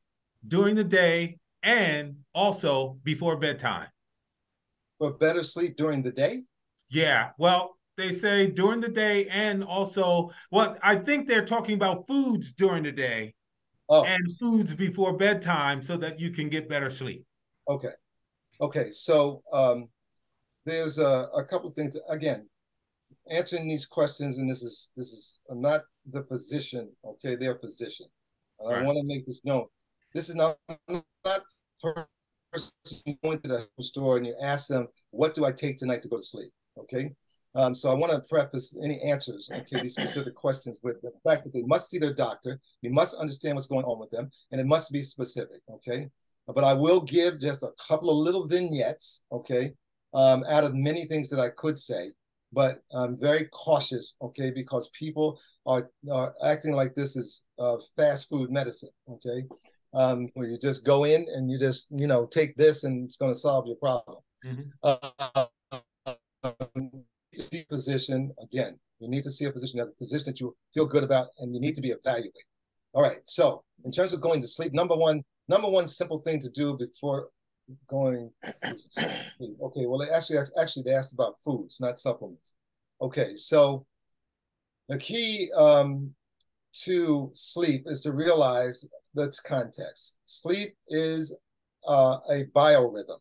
during the day and also before bedtime? For better sleep during the day? Yeah. Well, they say during the day and also, well, I think they're talking about foods during the day and foods before bedtime so that you can get better sleep. Okay. So there's a couple of things. Again, answering these questions, and this is I'm not the physician. Okay, they're a physician, and I want to make this known. This is not person going to the store and you ask them, "What do I take tonight to go to sleep?" Okay. So I want to preface any answers, these specific questions with the fact that they must see their doctor, you must understand what's going on with them, and it must be specific, okay? But I will give just a couple of little vignettes, out of many things that I could say, but I'm very cautious, because people are acting like this is fast food medicine, where you just go in and you just, take this and it's going to solve your problem. Physician, again, you need to see a physician, a physician that you feel good about, and you need to be evaluated. All right, so in terms of going to sleep, number one simple thing to do before going to sleep. Okay, well, they asked about foods, not supplements. Okay, so the key to sleep is to realize that's context. Sleep is a biorhythm.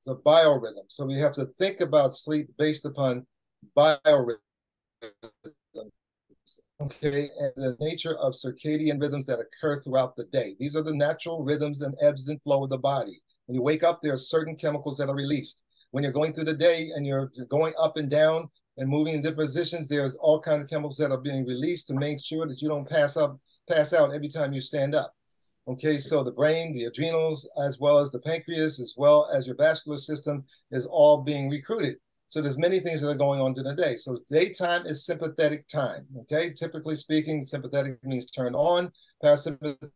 The biorhythm. So we have to think about sleep based upon biorhythms, and the nature of circadian rhythms that occur throughout the day. These are the natural rhythms and ebbs and flow of the body. When you wake up, there are certain chemicals that are released. When you're going through the day and you're going up and down and moving in different positions, there's all kinds of chemicals that are being released to make sure that you don't pass out every time you stand up. Okay, so the brain, the adrenals, as well as the pancreas, as well as your vascular system is all being recruited. So there's many things that are going on during the day. So daytime is sympathetic time, okay? Typically speaking, sympathetic means turned on, parasympathetic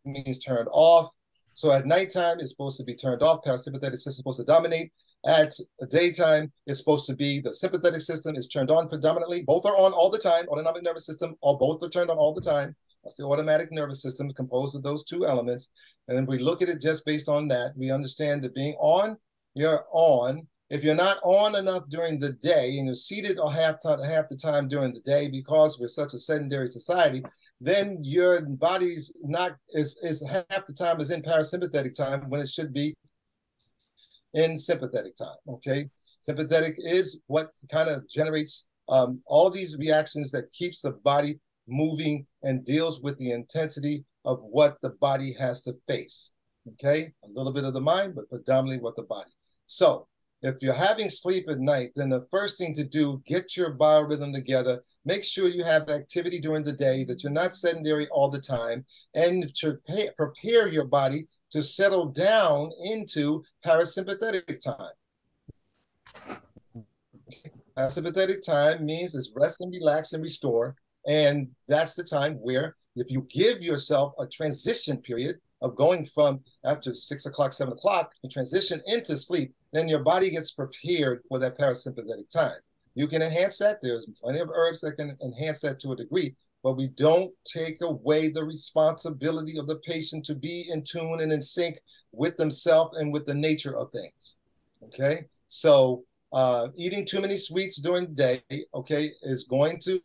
means turned off. So at nighttime, it's supposed to be turned off. Parasympathetic system is supposed to dominate. At daytime, it's supposed to be the sympathetic system is turned on predominantly. Both are on all the time. Autonomic nervous system, both are turned on all the time. That's the automatic nervous system composed of those two elements. And then we look at it just based on that. We understand that being on, you're on. If you're not on enough during the day and you're seated half the time during the day because we're such a sedentary society, then your body's is half the time is in parasympathetic time when it should be in sympathetic time, okay? Sympathetic is what kind of generates all these reactions that keeps the body moving and deals with the intensity of what the body has to face, okay? A little bit of the mind, but predominantly what the body. So if you're having sleep at night, then the first thing to do, get your biorhythm together, make sure you have activity during the day, that you're not sedentary all the time, and to prepare your body to settle down into parasympathetic time. Parasympathetic time means it's rest and relax and restore. And that's the time where if you give yourself a transition period of going from after 6 o'clock, 7 o'clock, you transition into sleep, then your body gets prepared for that parasympathetic time. You can enhance that. There's plenty of herbs that can enhance that to a degree, but we don't take away the responsibility of the patient to be in tune and in sync with themselves and with the nature of things, okay? So eating too many sweets during the day, is going to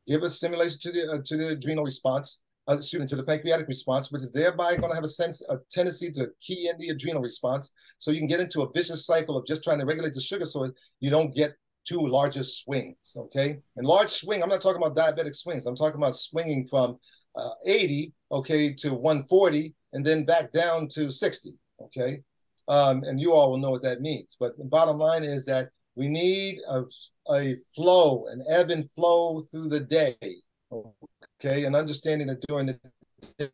give a stimulation to the adrenal response, to the pancreatic response, which is thereby going to have a tendency to key in the adrenal response. So you can get into a vicious cycle of just trying to regulate the sugar so you don't get too large swings, okay? And large swing, I'm not talking about diabetic swings. I'm talking about swinging from 80, to 140, and then back down to 60, okay? And you all will know what that means. But the bottom line is that We need a flow, an ebb and flow through the day, okay? And understanding that during the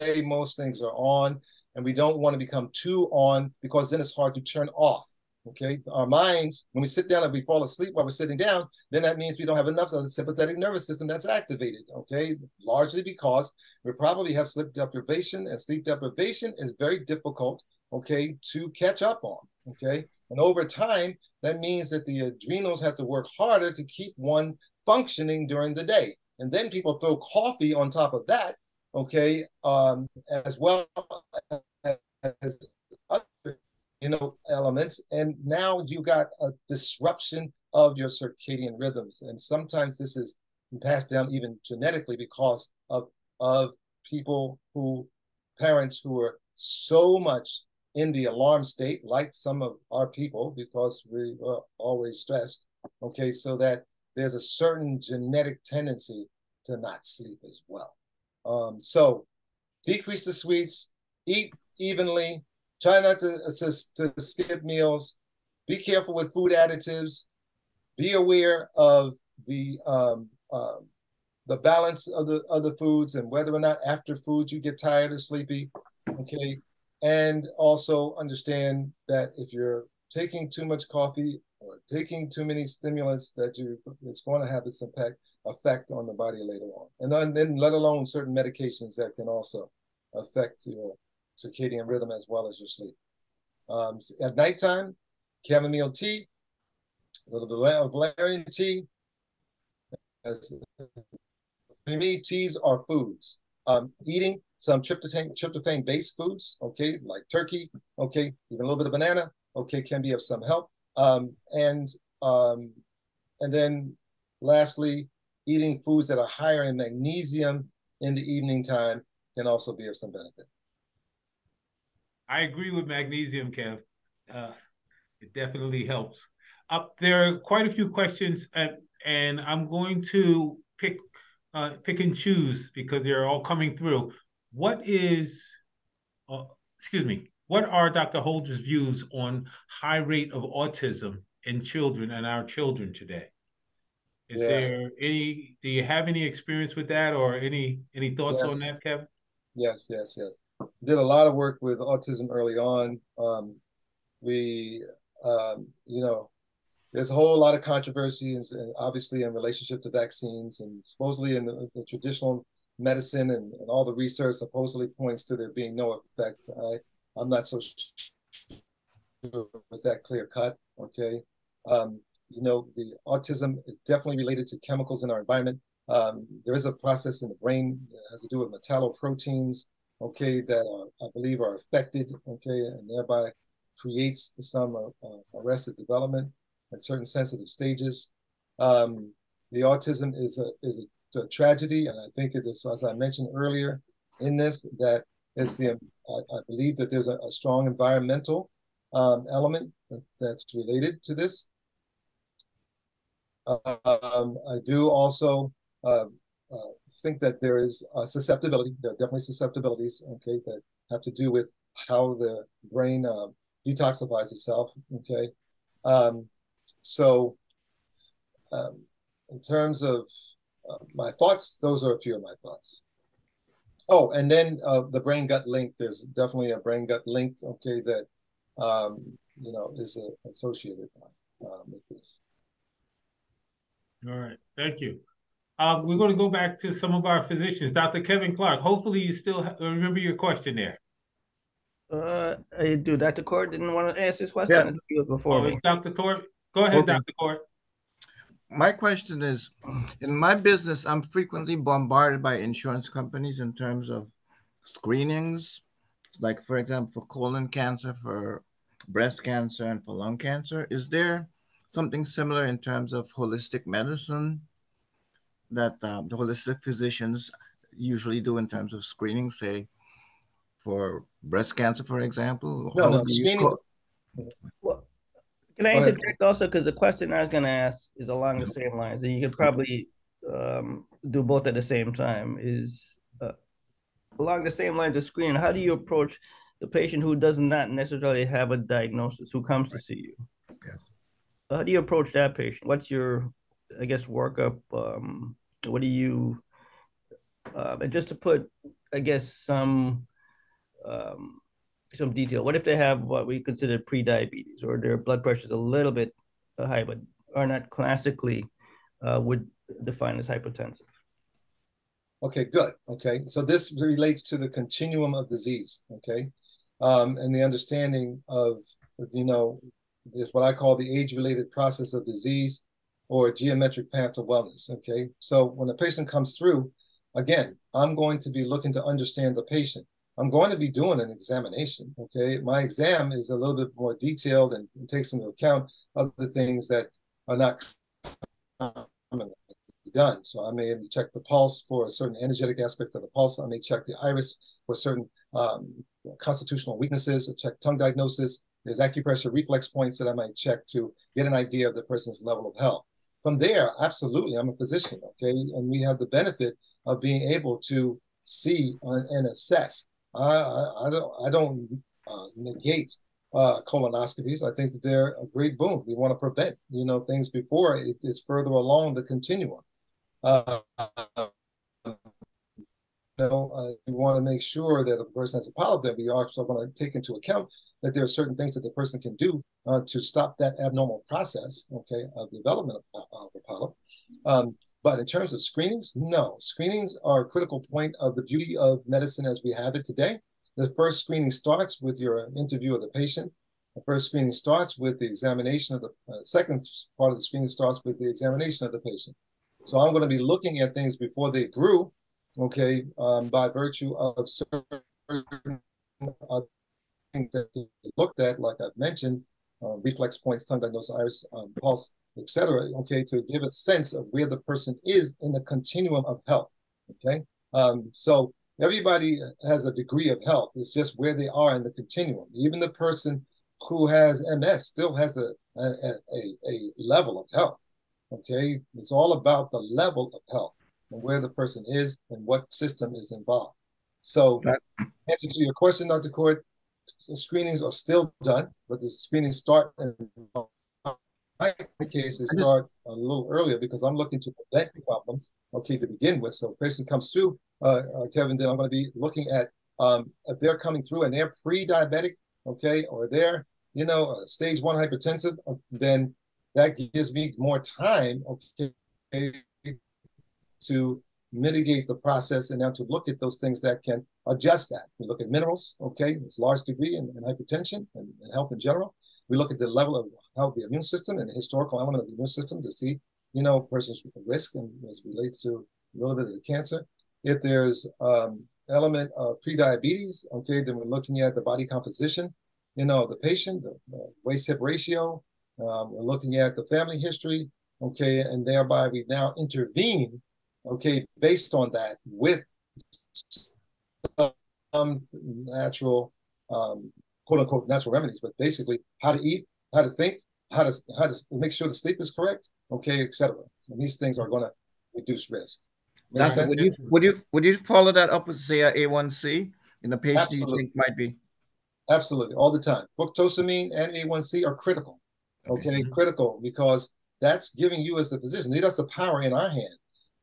day, most things are on, and we don't want to become too on because then it's hard to turn off, okay? Our minds, when we sit down and we fall asleep while we're sitting down, then that means we don't have enough of the sympathetic nervous system that's activated, okay? Largely because we probably have sleep deprivation, and sleep deprivation is very difficult, okay, to catch up on, okay? And over time, that means that the adrenals have to work harder to keep one functioning during the day. And then people throw coffee on top of that, okay, as well as other, elements. And now you got a disruption of your circadian rhythms. And sometimes this is passed down even genetically because of parents who are so much in the alarm state, like some of our people, because we are always stressed, okay, so that there's a certain genetic tendency to not sleep as well. So decrease the sweets, eat evenly, try not to skip meals, be careful with food additives, be aware of the balance of the foods and whether or not after food you get tired or sleepy, okay? And also understand that if you're taking too much coffee or taking too many stimulants, it's going to have its effect on the body later on. And then let alone certain medications that can also affect your circadian rhythm as well as your sleep. At nighttime, chamomile tea, a little bit of valerian tea. To me, teas are foods. Eating some tryptophan-based foods, okay, like turkey, okay, even a little bit of banana, okay, can be of some help. And then lastly, eating foods that are higher in magnesium in the evening time can also be of some benefit. I agree with magnesium, Kev. It definitely helps. There are quite a few questions, and I'm going to pick and choose because they're all coming through. What are Dr. Holder's views on high rate of autism in children and our children today? Do you have any experience with that or any thoughts on that, Kevin? Yes. Did a lot of work with autism early on. There's a whole lot of controversy, and obviously in relationship to vaccines, and supposedly in the traditional medicine and all the research supposedly points to there being no effect. I'm not so sure it was that clear cut, okay? The autism is definitely related to chemicals in our environment. There is a process in the brain that has to do with metalloproteins, okay, that I believe are affected, okay, and thereby creates some arrested development at certain sensitive stages. The autism is a tragedy, and I think it is, as I mentioned earlier in this, that is I believe that there's a strong environmental element that's related to this. I do also think that there is a susceptibility. There are definitely susceptibilities, okay, that have to do with how the brain detoxifies itself, okay? In terms of my thoughts, those are a few of my thoughts. Oh, and then the brain-gut link, there's definitely a brain-gut link, okay, that, is associated with this. All right, thank you. We're going to go back to some of our physicians. Dr. Kevin Clark, hopefully you still remember your question there. I do. Dr. Court didn't want to ask this question. Yeah. He was before me. Dr. Court, go ahead, okay. Dr. Court. My question is, in my business, I'm frequently bombarded by insurance companies in terms of screenings, like, for example, for colon cancer, for breast cancer, and for lung cancer. Is there something similar in terms of holistic medicine that the holistic physicians usually do in terms of screening, say, for breast cancer, for example? No, screening. Well, can I interject also, because the question I was going to ask is along the same lines, and you could probably do both at the same time, is along the same lines of screening. How do you approach the patient who does not necessarily have a diagnosis, who comes to see you? Yes. how do you approach that patient? What's your, I guess, workup? What do you, and just to put, I guess, um, some detail. What if they have what we consider pre-diabetes, or their blood pressure is a little bit high, but are not classically would define as hypertensive? Okay, good. Okay, so this relates to the continuum of disease. Okay, and the understanding of, is what I call the age-related process of disease, or geometric path to wellness. Okay, so when a patient comes through, again, I'm going to be looking to understand the patient. I'm going to be doing an examination. Okay, my exam is a little bit more detailed and takes into account other things that are not common done. So I may check the pulse for a certain energetic aspect of the pulse. I may check the iris for certain constitutional weaknesses, check tongue diagnosis. There's acupressure reflex points that I might check to get an idea of the person's level of health. From there, absolutely, I'm a physician, okay? And we have the benefit of being able to see and assess. I don't negate colonoscopies. I think that they're a great boon. We want to prevent, things before it is further along the continuum. We want to make sure that if a person has a polyp, that we also want to take into account that there are certain things that the person can do to stop that abnormal process, okay, of development of a polyp. But in terms of screenings, no. Screenings are a critical point of the beauty of medicine as we have it today. The first screening starts with your interview of the patient. The first screening starts with the examination of the second part of the screening starts with the examination of the patient. So I'm going to be looking at things before they brew, okay, by virtue of certain things that they looked at, like I've mentioned, reflex points, tongue diagnosis, iris, pulse, etc. Okay, to give a sense of where the person is in the continuum of health. Okay, so everybody has a degree of health. It's just where they are in the continuum. Even the person who has MS still has a level of health. Okay, it's all about the level of health and where the person is and what system is involved. So, answer to your question, Dr. Court, screenings are still done, but the screenings start in my case, they start a little earlier because I'm looking to prevent problems, okay, to begin with. So, if a patient comes through, Kevin, then I'm going to be looking at if they're coming through and they're pre-diabetic, okay, or they're, stage 1 hypertensive, then that gives me more time, okay, to mitigate the process and now to look at those things that can adjust that. We look at minerals, okay, it's a large degree in hypertension and health in general. We look at the level of how the immune system and the historical element of the immune system to see, person's risk and as it relates to a little bit of the cancer. If there's element of prediabetes, okay, then we're looking at the body composition, the patient, the waist-hip ratio. We're looking at the family history, okay, and thereby we now intervene, okay, based on that with some natural, quote unquote, natural remedies, but basically how to eat, how to think, how to make sure the sleep is correct, okay, etc. And these things are going to reduce risk. Doctor, would you follow that up with, say, a A1C in a patient you think might be? Absolutely, all the time. Fructosamine and A1C are critical. Okay, critical, because that's giving you as a physician, that's the power in our hand,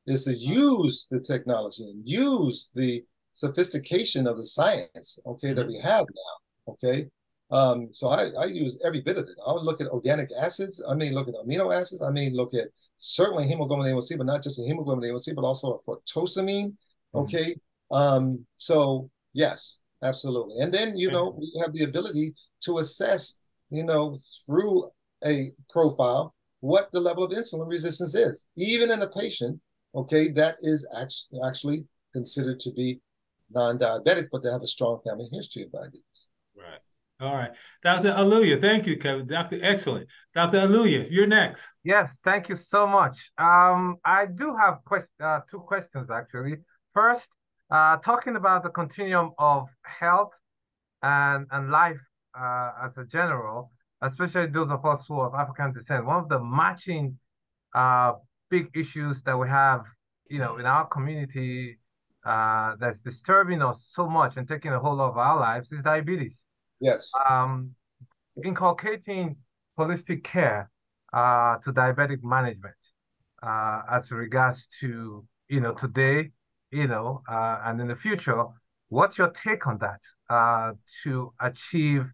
is to use the technology and use the sophistication of the science, okay, that we have now, okay? So I use every bit of it. I would look at organic acids. I may look at amino acids. I may look at certainly hemoglobin A1C, but not just a hemoglobin A1C, but also a fructosamine, okay? So yes, absolutely. And then, we have the ability to assess, through a profile, what the level of insulin resistance is, even in a patient, okay, that is actually considered to be non-diabetic, but they have a strong family history of diabetes. Right. All right. Dr. Aluya, thank you, Kevin. Excellent. Dr. Aluya, you're next. Yes, thank you so much. I do have two questions, actually. First, talking about the continuum of health and life as a general, especially those of us who are of African descent, one of the matching big issues that we have, in our community that's disturbing us so much and taking a whole lot of our lives is diabetes. Yes. Inculcating holistic care to diabetic management as regards to, today, and in the future. What's your take on that to achieve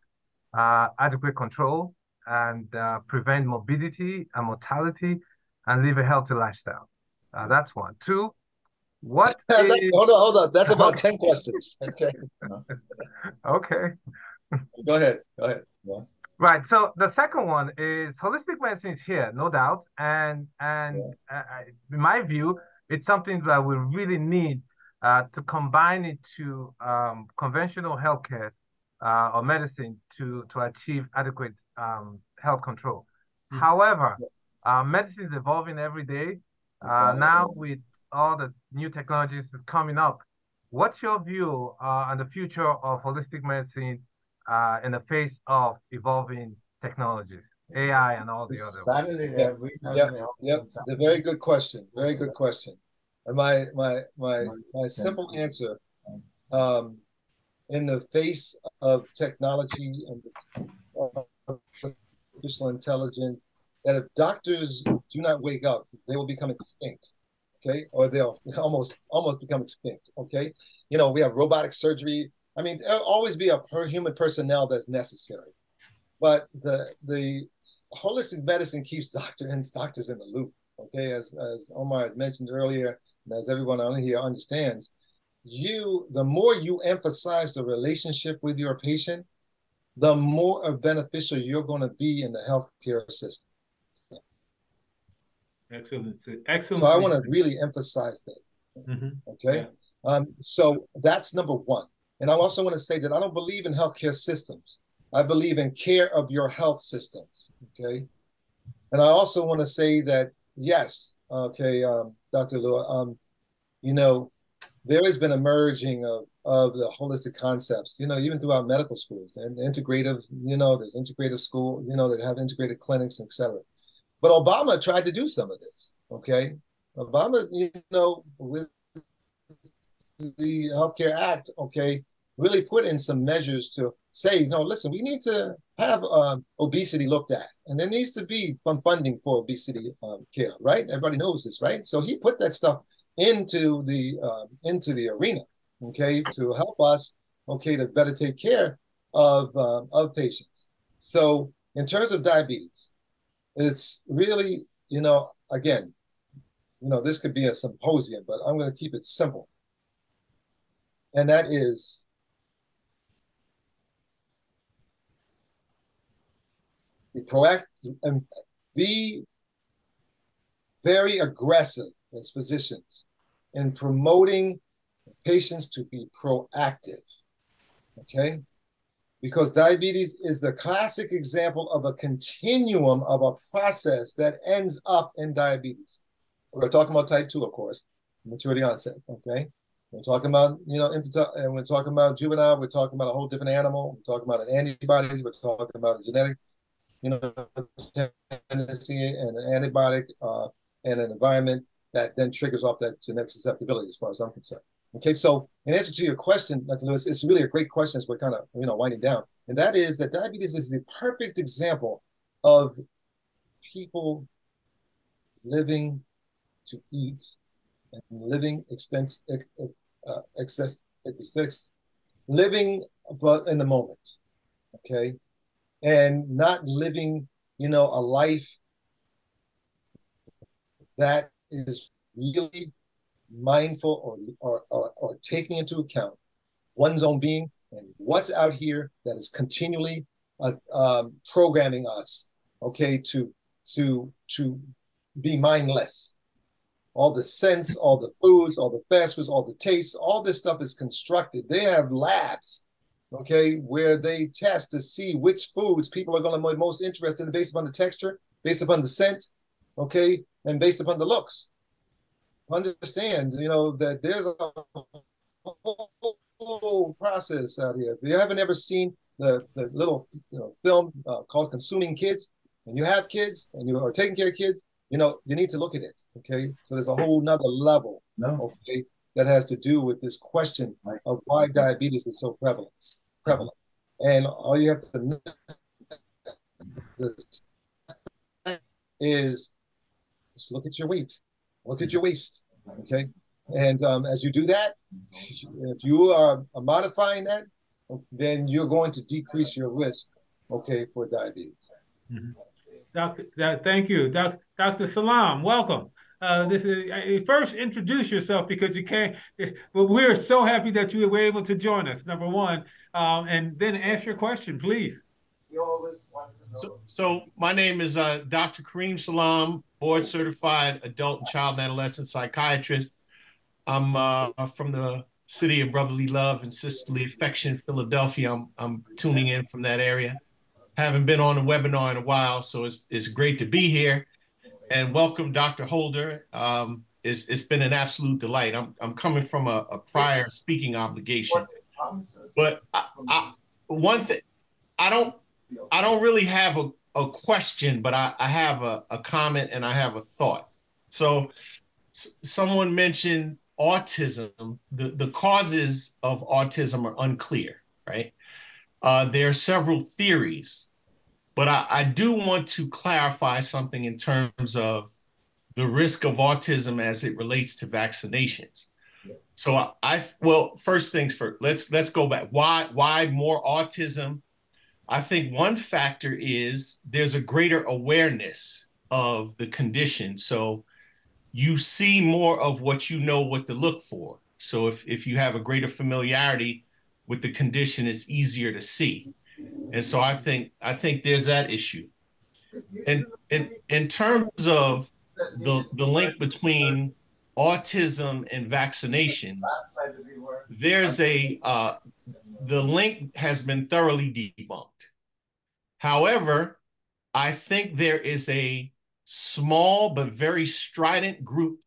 adequate control and prevent morbidity and mortality and live a healthy lifestyle? That's one. Two, what is... Hold on. That's about 10 questions. Okay. Okay. Go ahead. Yeah. Right. So the second one is holistic medicine is here, no doubt. And in my view, it's something that we really need to combine it to conventional healthcare or medicine to achieve adequate health control. However, medicine is evolving every day. Now with all the new technologies coming up, what's your view on the future of holistic medicine in the face of evolving technologies, AI and all the other ones? Yeah. A very good question. Very good question. And my simple answer, in the face of technology and artificial intelligence, that if doctors do not wake up, they will become extinct. Okay, or they'll almost become extinct. Okay, we have robotic surgery. I mean, there'll always be a human personnel that's necessary, but the holistic medicine keeps doctors in the loop. Okay, as Omar had mentioned earlier, and as everyone on here understands, the more you emphasize the relationship with your patient, the more beneficial you're going to be in the healthcare system. Excellent. So I want to really emphasize that. Mm-hmm. Okay. Yeah. So that's number one. And I also want to say that I don't believe in healthcare systems. I believe in care of your health systems. Okay. And I also want to say that, yes, okay, Dr. Lua, there has been a merging of the holistic concepts, even throughout medical schools and integrative, there's integrative school, that have integrated clinics, et cetera. But Obama tried to do some of this, okay? Obama, with the Healthcare Act, okay, really put in some measures to say, no, listen, we need to have obesity looked at, and there needs to be some funding for obesity care, right? Everybody knows this, right? So he put that stuff into the arena, okay, to help us, okay, to better take care of patients. So in terms of diabetes, it's really, again, this could be a symposium, but I'm going to keep it simple. And that is be proactive and be very aggressive as physicians in promoting patients to be proactive, okay? Because diabetes is the classic example of a continuum of a process that ends up in diabetes. We're talking about type 2, of course, maturity onset, okay? We're talking about, infantile, and we're talking about juvenile, we're talking about a whole different animal, we're talking about an antibodies, we're talking about a genetic, tendency and an antibiotic and an environment that then triggers off that genetic susceptibility as far as I'm concerned. Okay, so in answer to your question, Dr. Lewis, it's really a great question as we're kind of, winding down. And that is that diabetes is the perfect example of people living to eat and living living but in the moment, okay? And not living, a life that is really mindful or taking into account one's own being and what's out here that is continually programming us, okay, to be mindless. All the scents, all the foods, all the fast foods, all the tastes, all this stuff is constructed. They have labs, okay, where they test to see which foods people are going to be most interested in based upon the texture, based upon the scent, okay, and based upon the looks. Understand, that there's a whole process out here. If you haven't ever seen the little film called Consuming Kids, and you have kids and you are taking care of kids, you need to look at it, okay? So there's a whole nother level, okay, that has to do with this question of why diabetes is so prevalent. And all you have to know is is just look at your weight, look at your waist, okay? And as you do that, if you are modifying that, then you're going to decrease your risk, okay, for diabetes. Mm-hmm. Thank you. Dr. Salam, welcome. This is first introduce yourself because you can't, but we're so happy that you were able to join us, number one. And then ask your question, please. So my name is Dr. Kareem Salam, board certified adult and child and adolescent psychiatrist. I'm from the city of brotherly love and sisterly affection, Philadelphia. I'm tuning in from that area. Haven't been on a webinar in a while, so it's great to be here. And welcome, Dr. Holder. It's been an absolute delight. I'm coming from a prior speaking obligation, but one thing I don't really have a question, but I have a comment and I have a thought. So someone mentioned autism. The causes of autism are unclear, right? There are several theories, but I do want to clarify something in terms of the risk of autism as it relates to vaccinations. So well, first things first, let's go back. Why more autism? I think one factor is there's a greater awareness of the condition. So you see more of what you know what to look for. So if you have a greater familiarity with the condition, it's easier to see. And so I think there's that issue. And in terms of the link between autism and vaccinations, there's the link has been thoroughly debunked. However, I think there is a small but very strident group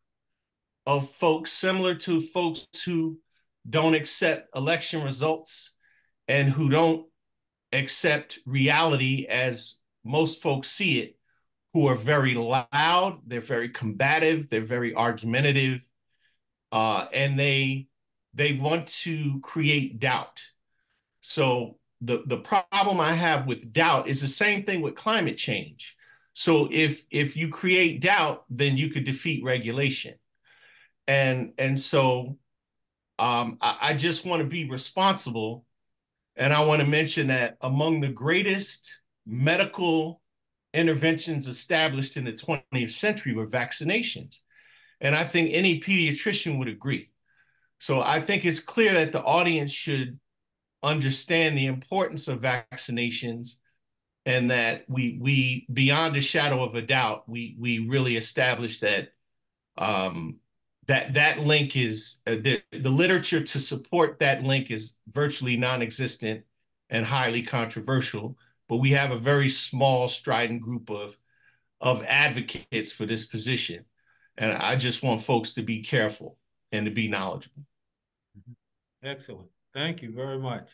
of folks similar to folks who don't accept election results and who don't accept reality as most folks see it, who are very loud, they're very combative, they're very argumentative, and they want to create doubt. So the problem I have with doubt is the same thing with climate change. So if you create doubt, then you could defeat regulation. And so I just want to be responsible. And I want to mention that among the greatest medical interventions established in the 20th century were vaccinations. And I think any pediatrician would agree. So I think it's clear that the audience should understand the importance of vaccinations and that we beyond a shadow of a doubt, we really established that that link is the literature to support that link is virtually non-existent and highly controversial, but we have a very small strident group of advocates for this position. And I just want folks to be careful and to be knowledgeable. Excellent. Thank you very much.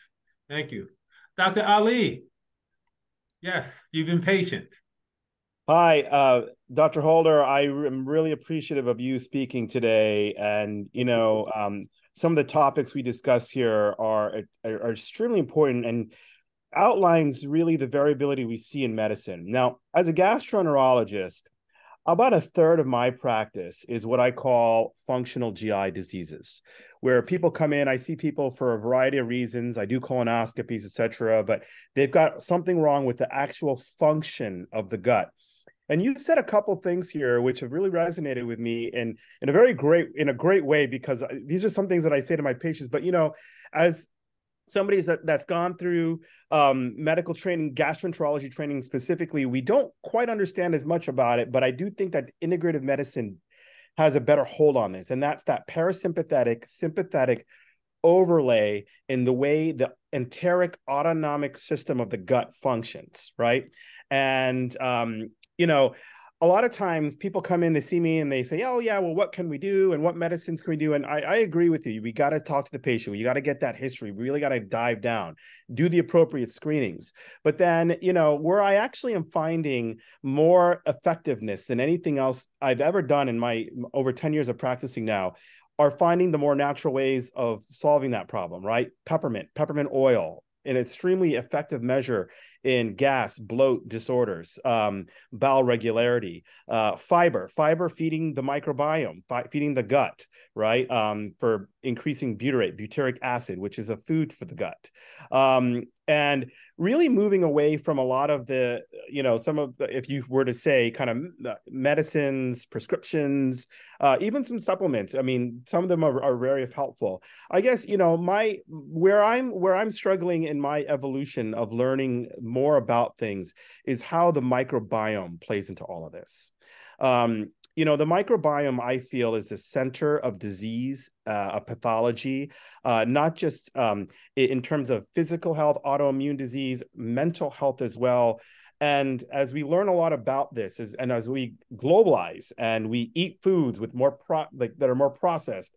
Thank you. Dr. Ali. Yes, you've been patient. Hi, Dr. Holder. I am really appreciative of you speaking today. And, you know, some of the topics we discuss here are extremely important and outlines really the variability we see in medicine. Now, as a gastroenterologist, about a third of my practice is what I call functional GI diseases, where people come in. I see people for a variety of reasons. I do colonoscopies, et cetera, but they've got something wrong with the actual function of the gut. And you've said a couple of things here which have really resonated with me in a great way, because these are some things that I say to my patients. But, you know, as somebody that's gone through medical training, gastroenterology training specifically, we don't quite understand as much about it, but I do think that integrative medicine has a better hold on this. And that's that parasympathetic, sympathetic overlay in the way the enteric autonomic system of the gut functions, right? And, you know, a lot of times people come in, they see me and they say, oh yeah, well, what can we do? And what medicines can we do? And I agree with you. We got to talk to the patient. We got to get that history. We really got to dive down, do the appropriate screenings. But then, you know, where I actually am finding more effectiveness than anything else I've ever done in my over 10 years of practicing now are finding the more natural ways of solving that problem, right? Peppermint oil, an extremely effective measure in gas, bloat disorders, bowel regularity, fiber feeding the microbiome, feeding the gut, right? For increasing butyric acid, which is a food for the gut. And really moving away from a lot of the, some of the, if you were to say kind of medicines, prescriptions, even some supplements. I mean, some of them are very helpful. I guess, where I'm struggling in my evolution of learning more about things is how the microbiome plays into all of this. The microbiome, I feel, is the center of disease, of pathology, not just in terms of physical health, autoimmune disease, mental health as well. And as we learn a lot about this, and as we globalize and we eat foods with that are more processed,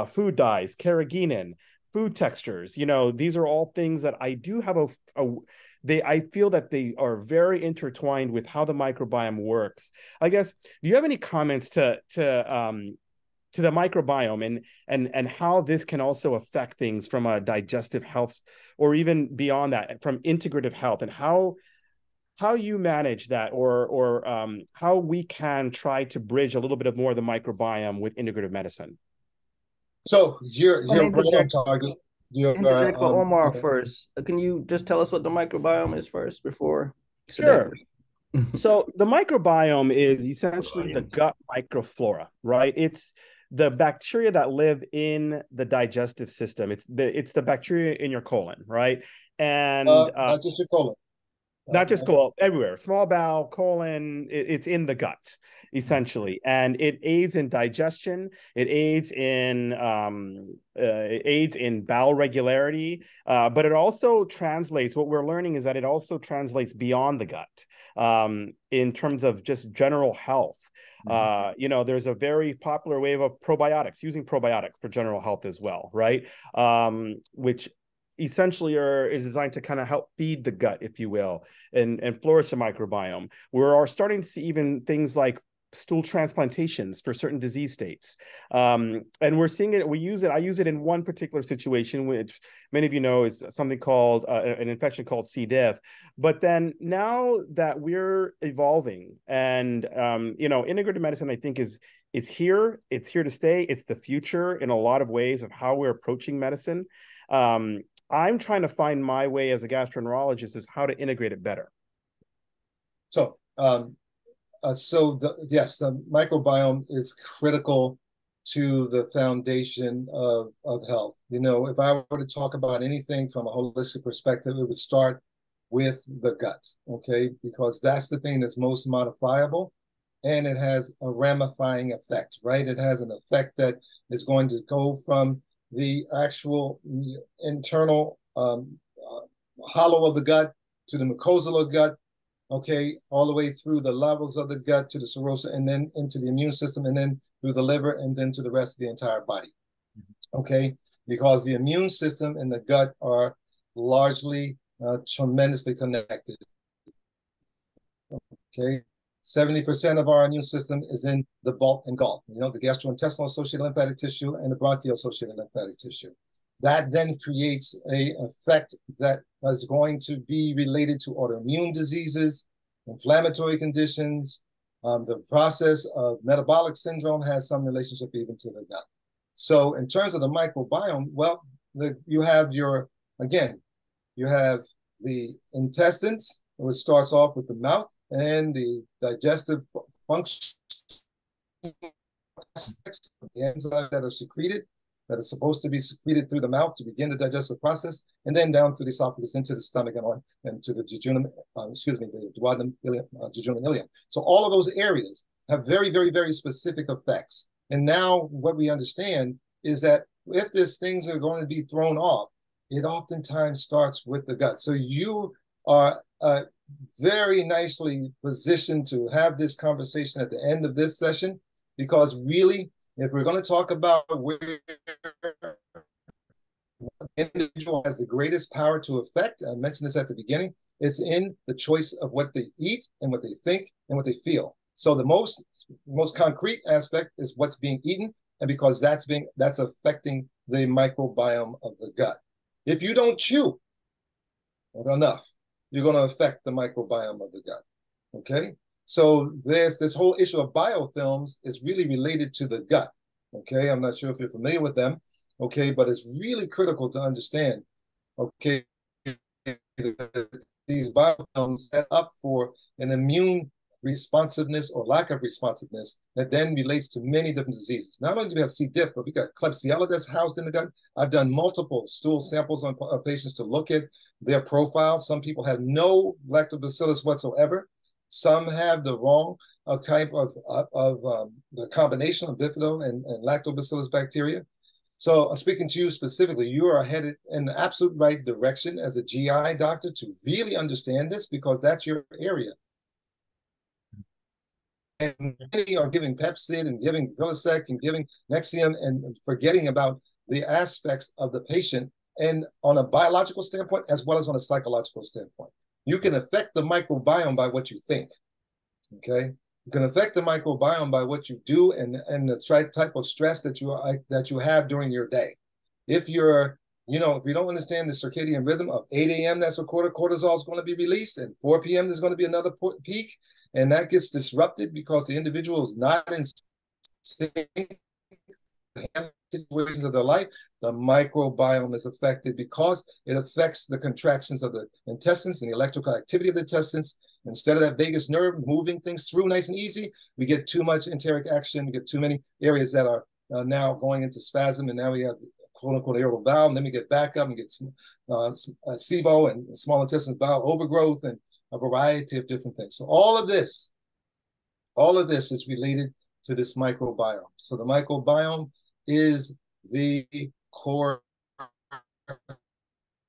food dyes, carrageenan, food textures, these are all things that I do have I feel that they are very intertwined with how the microbiome works. I guess, do you have any comments to the microbiome and how this can also affect things from a digestive health, or even beyond that, from integrative health, and how you manage that, or how we can try to bridge a little bit of more of the microbiome with integrative medicine? So you're right on target. Interject for Omar first. Can you just tell us what the microbiome is first before? Sure. So the microbiome is essentially the gut microflora, right? It's the bacteria that live in the digestive system. It's the bacteria in your colon, right? And not just your colon. Not just colon, everywhere. Small bowel, colon, it's in the gut, essentially. And it aids in digestion. It aids in bowel regularity. But it also translates, what we're learning is that it also translates beyond the gut, in terms of just general health. There's a very popular wave of using probiotics for general health as well, right? Which essentially is designed to kind of help feed the gut, if you will, and flourish the microbiome. We're starting to see even things like stool transplantations for certain disease states. And we're seeing it, I use it in one particular situation, which many of you know is something called an infection called C. diff. But then now that we're evolving and, integrative medicine, I think it's here to stay. It's the future in a lot of ways of how we're approaching medicine. I'm trying to find my way as a gastroenterologist is how to integrate it better. So, the microbiome is critical to the foundation of health. If I were to talk about anything from a holistic perspective, it would start with the gut, okay? Because that's the thing that's most modifiable, and it has a ramifying effect, right? It has an effect that is going to go from the actual internal hollow of the gut to the mucosal of the gut, okay, all the way through the levels of the gut to the serosa, and then into the immune system, and then through the liver, and then to the rest of the entire body, okay? Because the immune system and the gut are largely tremendously connected, okay? 70% of our immune system is in the bulk and gulf, the gastrointestinal associated lymphatic tissue and the bronchial associated lymphatic tissue. That then creates an effect that is going to be related to autoimmune diseases, inflammatory conditions. The process of metabolic syndrome has some relationship even to the gut. So in terms of the microbiome, well, you have the intestines, which starts off with the mouth, and the digestive function, the enzymes that are secreted, that are supposed to be secreted through the mouth to begin the digestive process, and then down through the esophagus into the stomach and to the jejunum, the duodenum, jejunum ileum. So all of those areas have very, very, very specific effects. And now what we understand is that if these things are going to be thrown off, it oftentimes starts with the gut. So you are very nicely positioned to have this conversation at the end of this session, because really, if we're going to talk about where an individual has the greatest power to affect, I mentioned this at the beginning, it's in the choice of what they eat and what they think and what they feel. So the most concrete aspect is what's being eaten, and because that's affecting the microbiome of the gut. If you don't chew enough, you're going to affect the microbiome of the gut. Okay, so there's this whole issue of biofilms is really related to the gut. Okay, I'm not sure if you're familiar with them. Okay, but it's really critical to understand. Okay, these biofilms set up for an immune responsiveness or lack of responsiveness that then relates to many different diseases. Not only do we have C. diff, but we got Klebsiella that's housed in the gut. I've done multiple stool samples on patients to look at their profile. Some people have no lactobacillus whatsoever. Some have the wrong type of the combination of bifido and lactobacillus bacteria. So speaking to you specifically, you are headed in the absolute right direction as a GI doctor to really understand this because that's your area. And many are giving Pepcid and giving Villisec and giving Nexium and forgetting about the aspects of the patient and on a biological standpoint as well as on a psychological standpoint. You can affect the microbiome by what you think, okay? You can affect the microbiome by what you do and the type of stress that you have during your day. If you're, if you don't understand the circadian rhythm of 8 a.m., that's what cortisol is going to be released, and 4 p.m. there's going to be another peak, and that gets disrupted because the individual is not in sync situations of their life. The microbiome is affected because it affects the contractions of the intestines and the electrical activity of the intestines. Instead of that vagus nerve moving things through nice and easy, we get too much enteric action. We get too many areas that are now going into spasm, and now we have quote unquote irritable bowel, and then we get back up and get SIBO and small intestinal bowel overgrowth and a variety of different things. So all of this is related to this microbiome. So the microbiome is the core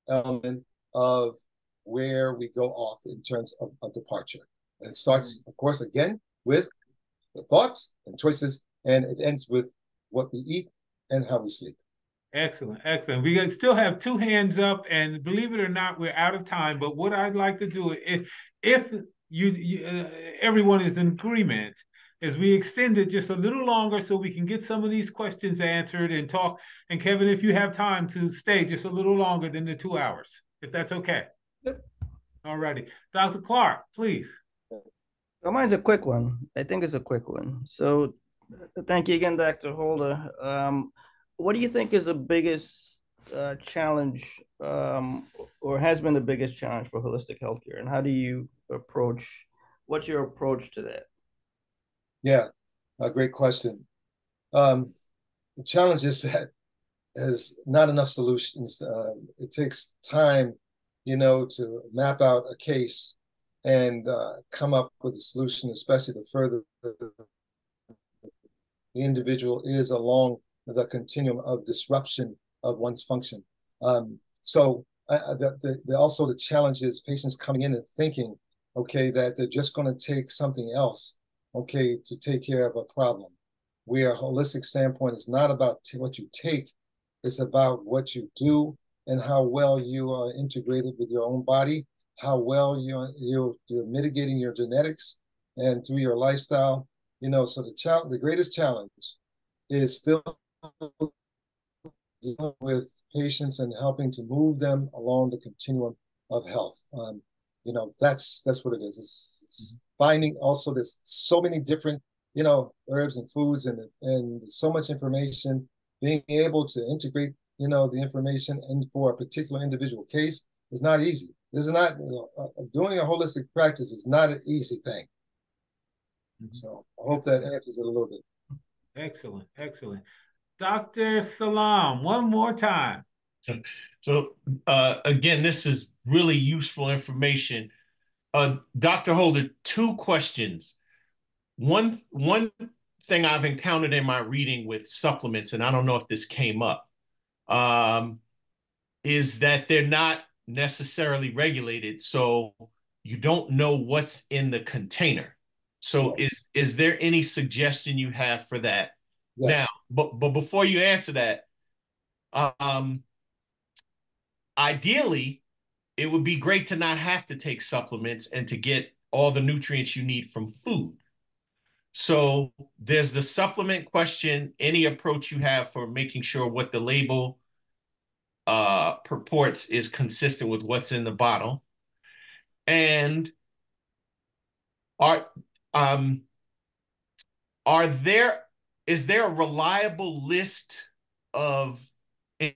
element of where we go off in terms of departure. And it starts, of course, again, with the thoughts and choices, and it ends with what we eat and how we sleep. Excellent, excellent. We still have 2 hands up, and believe it or not, we're out of time. But what I'd like to do, if everyone is in agreement, is we extend it just a little longer so we can get some of these questions answered and talk. And Kevin, if you have time to stay just a little longer than the 2 hours, if that's okay. Yep. All righty. Dr. Clark, please. Well, mine's a quick one. I think it's a quick one. So thank you again, Dr. Holder. What do you think is the biggest challenge or has been the biggest challenge for holistic healthcare? And how do you what's your approach to that? Yeah, a great question. The challenge is that there's not enough solutions. It takes time, to map out a case and come up with a solution, especially the further the individual is along the continuum of disruption of one's function. Also the challenge is patients coming in and thinking, okay, that they're just going to take something else, okay, to take care of a problem. Where a holistic standpoint is not about what you take, it's about what you do and how well you are integrated with your own body, how well you're mitigating your genetics and through your lifestyle. So the greatest challenge is still dealing with patients and helping to move them along the continuum of health. That's what it is. It's finding also there's so many different, herbs and foods and so much information, being able to integrate, the information and for a particular individual case is not easy. This is not, doing a holistic practice is not an easy thing. So I hope that answers it a little bit. Excellent, excellent. Dr. Salam, one more time. So again, this is really useful information. Dr. Holder, 2 questions. One thing I've encountered in my reading with supplements, and I don't know if this came up, is that they're not necessarily regulated, so you don't know what's in the container. So is there any suggestion you have for that? Yes. Now, but before you answer that, ideally, it would be great to not have to take supplements and to get all the nutrients you need from food. So there's the supplement question, any approach you have for making sure what the label purports is consistent with what's in the bottle. And are um is there a reliable list of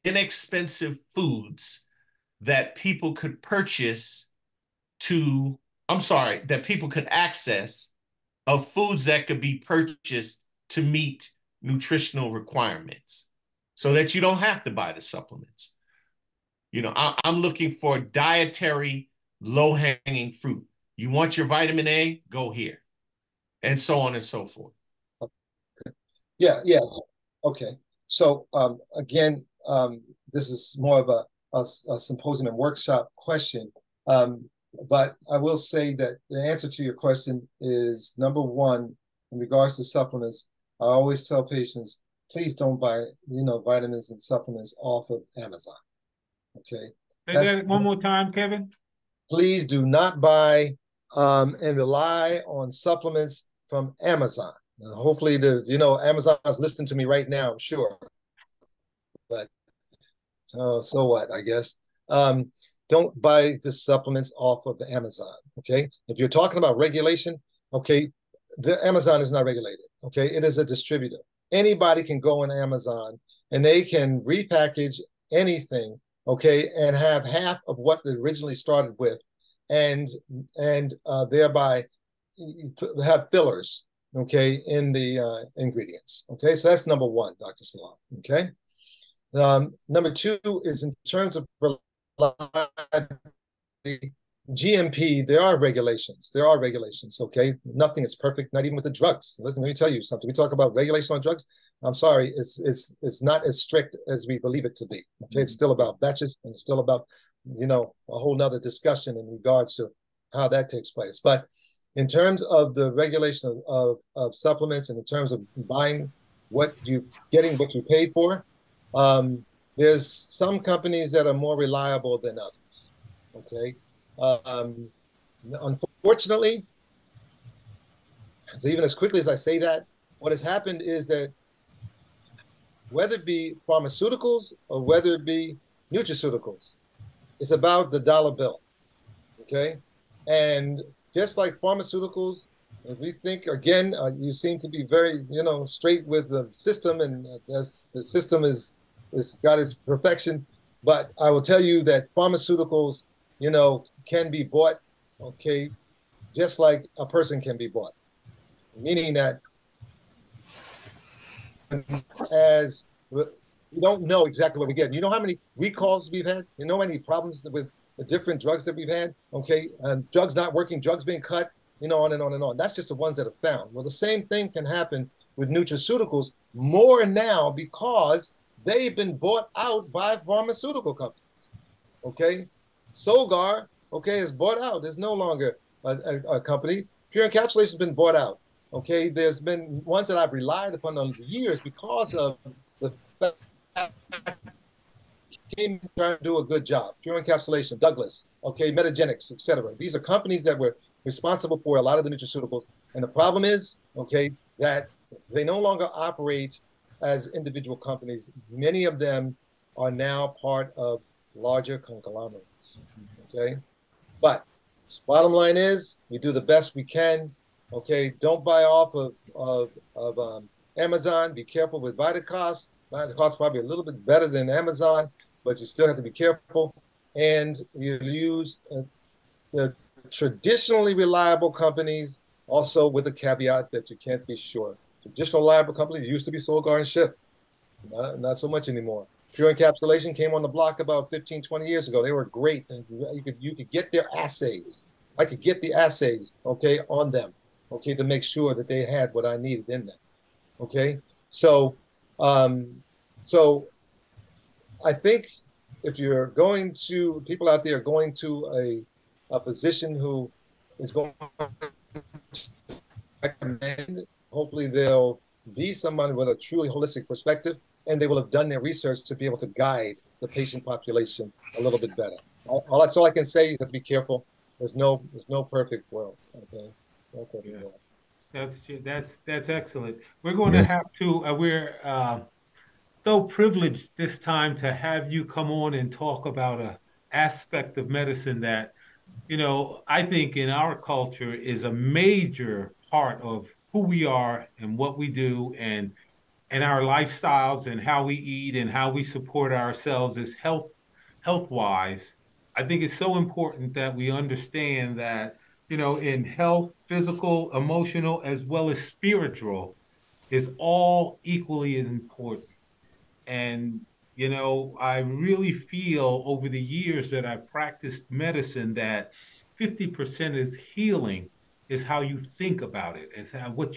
inexpensive foods that people could purchase to, I'm sorry, that people could access, of foods that could be purchased to meet nutritional requirements so that you don't have to buy the supplements? I'm looking for dietary low-hanging fruit. You want your vitamin A? Go here. And so on and so forth. Yeah, yeah. Okay. So again, this is more of a symposium and workshop question. But I will say that the answer to your question is, number one, in regards to supplements, I always tell patients, please don't buy, vitamins and supplements off of Amazon. Okay. Say that one more time, Kevin. Please do not buy and rely on supplements from Amazon. Hopefully Amazon is listening to me right now, I'm sure. But so what, I guess. Don't buy the supplements off of the Amazon, okay? If you're talking about regulation, okay, the Amazon is not regulated, okay? It is a distributor. Anybody can go on Amazon and they can repackage anything, okay, and have half of what it originally started with, and thereby have fillers, okay, in the ingredients, okay? So that's number one, Dr. Salam, okay? Number two is in terms of GMP, there are regulations. There are regulations, okay? Nothing is perfect, not even with the drugs. Listen, let me tell you something. We talk about regulation on drugs. I'm sorry, it's not as strict as we believe it to be, okay? It's still about batches, and it's still about, a whole nother discussion in regards to how that takes place. But in terms of the regulation of supplements, and in terms of buying getting what you paid for, there's some companies that are more reliable than others, okay? Unfortunately, so even as quickly as I say that, what has happened is that whether it be pharmaceuticals or whether it be nutraceuticals, it's about the dollar bill, okay? And just like pharmaceuticals, if we think, again, you seem to be very, straight with the system, and the system is got its perfection. But I will tell you that pharmaceuticals, can be bought, okay, just like a person can be bought. Meaning that as we don't know exactly what we get. You know how many recalls we've had? You know how many problems with the different drugs that we've had? Okay, and drugs not working, drugs being cut, on and on and on. That's just the ones that are found. Well, the same thing can happen with nutraceuticals more now because they've been bought out by pharmaceutical companies. Okay, Solgar, okay, is bought out. There's no longer a company. Pure Encapsulation has been bought out. Okay, there's been ones that I've relied upon over years because of the fact came trying to do a good job. Pure Encapsulation, Douglas, okay, Metagenics, etc. These are companies that were responsible for a lot of the nutraceuticals. And the problem is, okay, that they no longer operate as individual companies. Many of them are now part of larger conglomerates, okay? But bottom line is, we do the best we can, okay? Don't buy off of Amazon. Be careful with Vitacost. Vitacost probably a little bit better than Amazon, but you still have to be careful. And you use the traditionally reliable companies, also with a caveat that you can't be sure. Traditional reliable companies used to be Solgar and Schiff, not so much anymore. Pure Encapsulation came on the block about 15, 20 years ago. They were great. And you could get their assays. I could get the assays, okay, on them, okay, to make sure that they had what I needed in them, okay? So I think if you're going to, people out there going to a physician who is going to recommend, hopefully they'll be somebody with a truly holistic perspective, and they will have done their research to be able to guide the patient population a little bit better. That's all I can say. You have to be careful. There's no perfect world. Okay, no perfect world. That's excellent. We're going to have to. We're so privileged this time to have you come on and talk about a aspect of medicine that I think in our culture is a major part of who we are and what we do and our lifestyles and how we eat and how we support ourselves as health wise. I think it's so important that we understand that, in health, physical, emotional, as well as spiritual, is all equally as important. And, I really feel over the years that I've practiced medicine that 50% is healing is how you think about it, is how what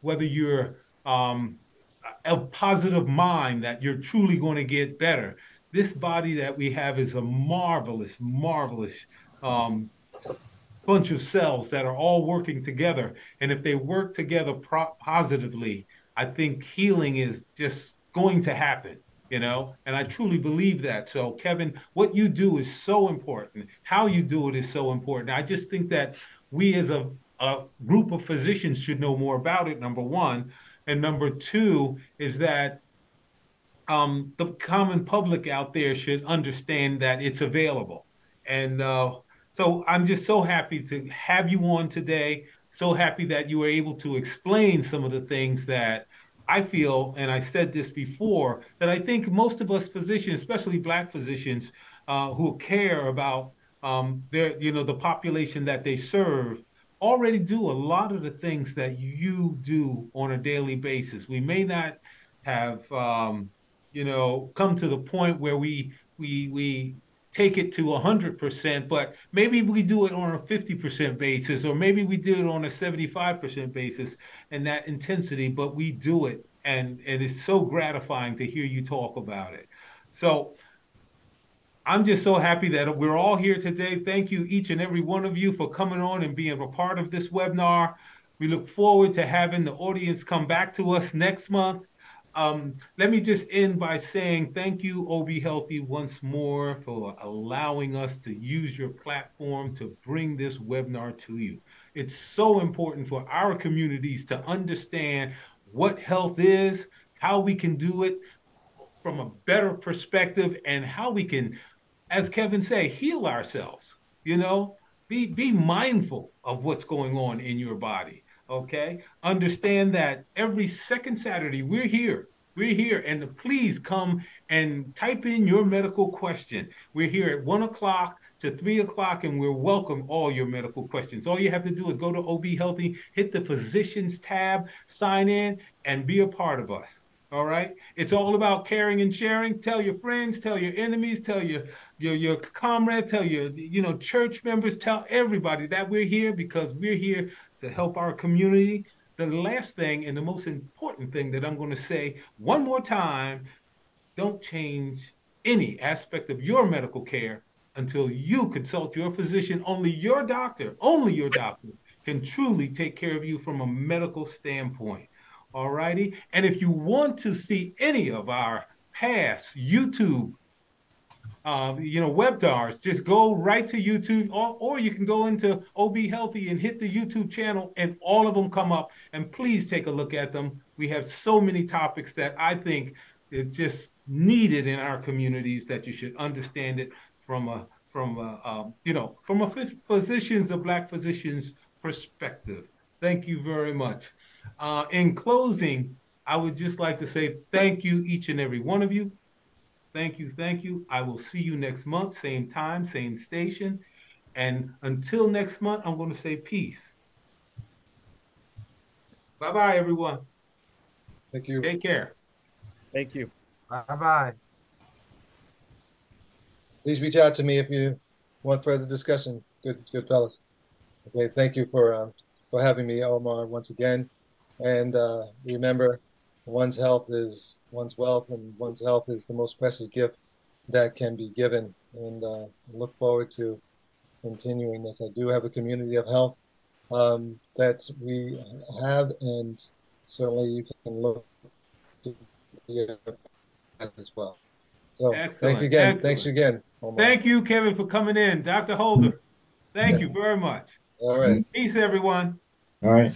whether you're a positive mind that you're truly going to get better. This body that we have is a marvelous, marvelous um, bunch of cells that are all working together. And if they work together positively, I think healing is just going to happen, and I truly believe that. So, Kevin, what you do is so important. How you do it is so important. I just think that we as a group of physicians should know more about it, number one. And number two is that the common public out there should understand that it's available. And so I'm just so happy to have you on today. So happy that you were able to explain some of the things that I feel, and I said this before, that I think most of us physicians, especially Black physicians, who care about the population that they serve, already do a lot of the things that you do on a daily basis. We may not have come to the point where we take it to 100%, but maybe we do it on a 50% basis, or maybe we do it on a 75% basis and that intensity, but we do it. And it's so gratifying to hear you talk about it. So I'm just so happy that we're all here today. Thank you, each and every one of you, for coming on and being a part of this webinar. We look forward to having the audience come back to us next month. Let me just end by saying thank you, OBHealthy, once more for allowing us to use your platform to bring this webinar to you. It's so important for our communities to understand what health is, how we can do it from a better perspective, and how we can, as Kevin say, heal ourselves. Be mindful of what's going on in your body. Okay, understand that every second Saturday we're here. We're here, and please come and type in your medical question. We're here at 1 o'clock to 3 o'clock, and we'll welcome all your medical questions. All you have to do is go to OB Healthy, hit the physicians tab, sign in, and be a part of us. All right. It's all about caring and sharing. Tell your friends, tell your enemies, tell your comrades, tell your church members, tell everybody that we're here because we're here to help our community. The last thing and the most important thing that I'm going to say one more time, don't change any aspect of your medical care until you consult your physician. Only your doctor can truly take care of you from a medical standpoint. All righty. And if you want to see any of our past YouTube webinars, just go right to YouTube, or you can go into OB Healthy and hit the YouTube channel, and all of them come up. And please take a look at them. We have so many topics that I think is just needed in our communities that you should understand it from a Black physician's perspective. Thank you very much. In closing, I would just like to say thank you, each and every one of you. Thank you. Thank you. I will see you next month, same time, same station. And until next month, I'm going to say peace. Bye-bye, everyone. Thank you. Take care. Thank you. Bye-bye. Please reach out to me if you want further discussion. Good fellas. Okay, thank you for having me, Omar, once again. And remember, one's health is one's wealth, and one's health is the most precious gift that can be given. And look forward to continuing this. I do have a community of health that we have, and certainly you can look to be as well. So excellent. Thanks again, Omar. Thank you, Kevin, for coming in. Dr. Holder, thank you very much. All right. Peace, everyone. All right.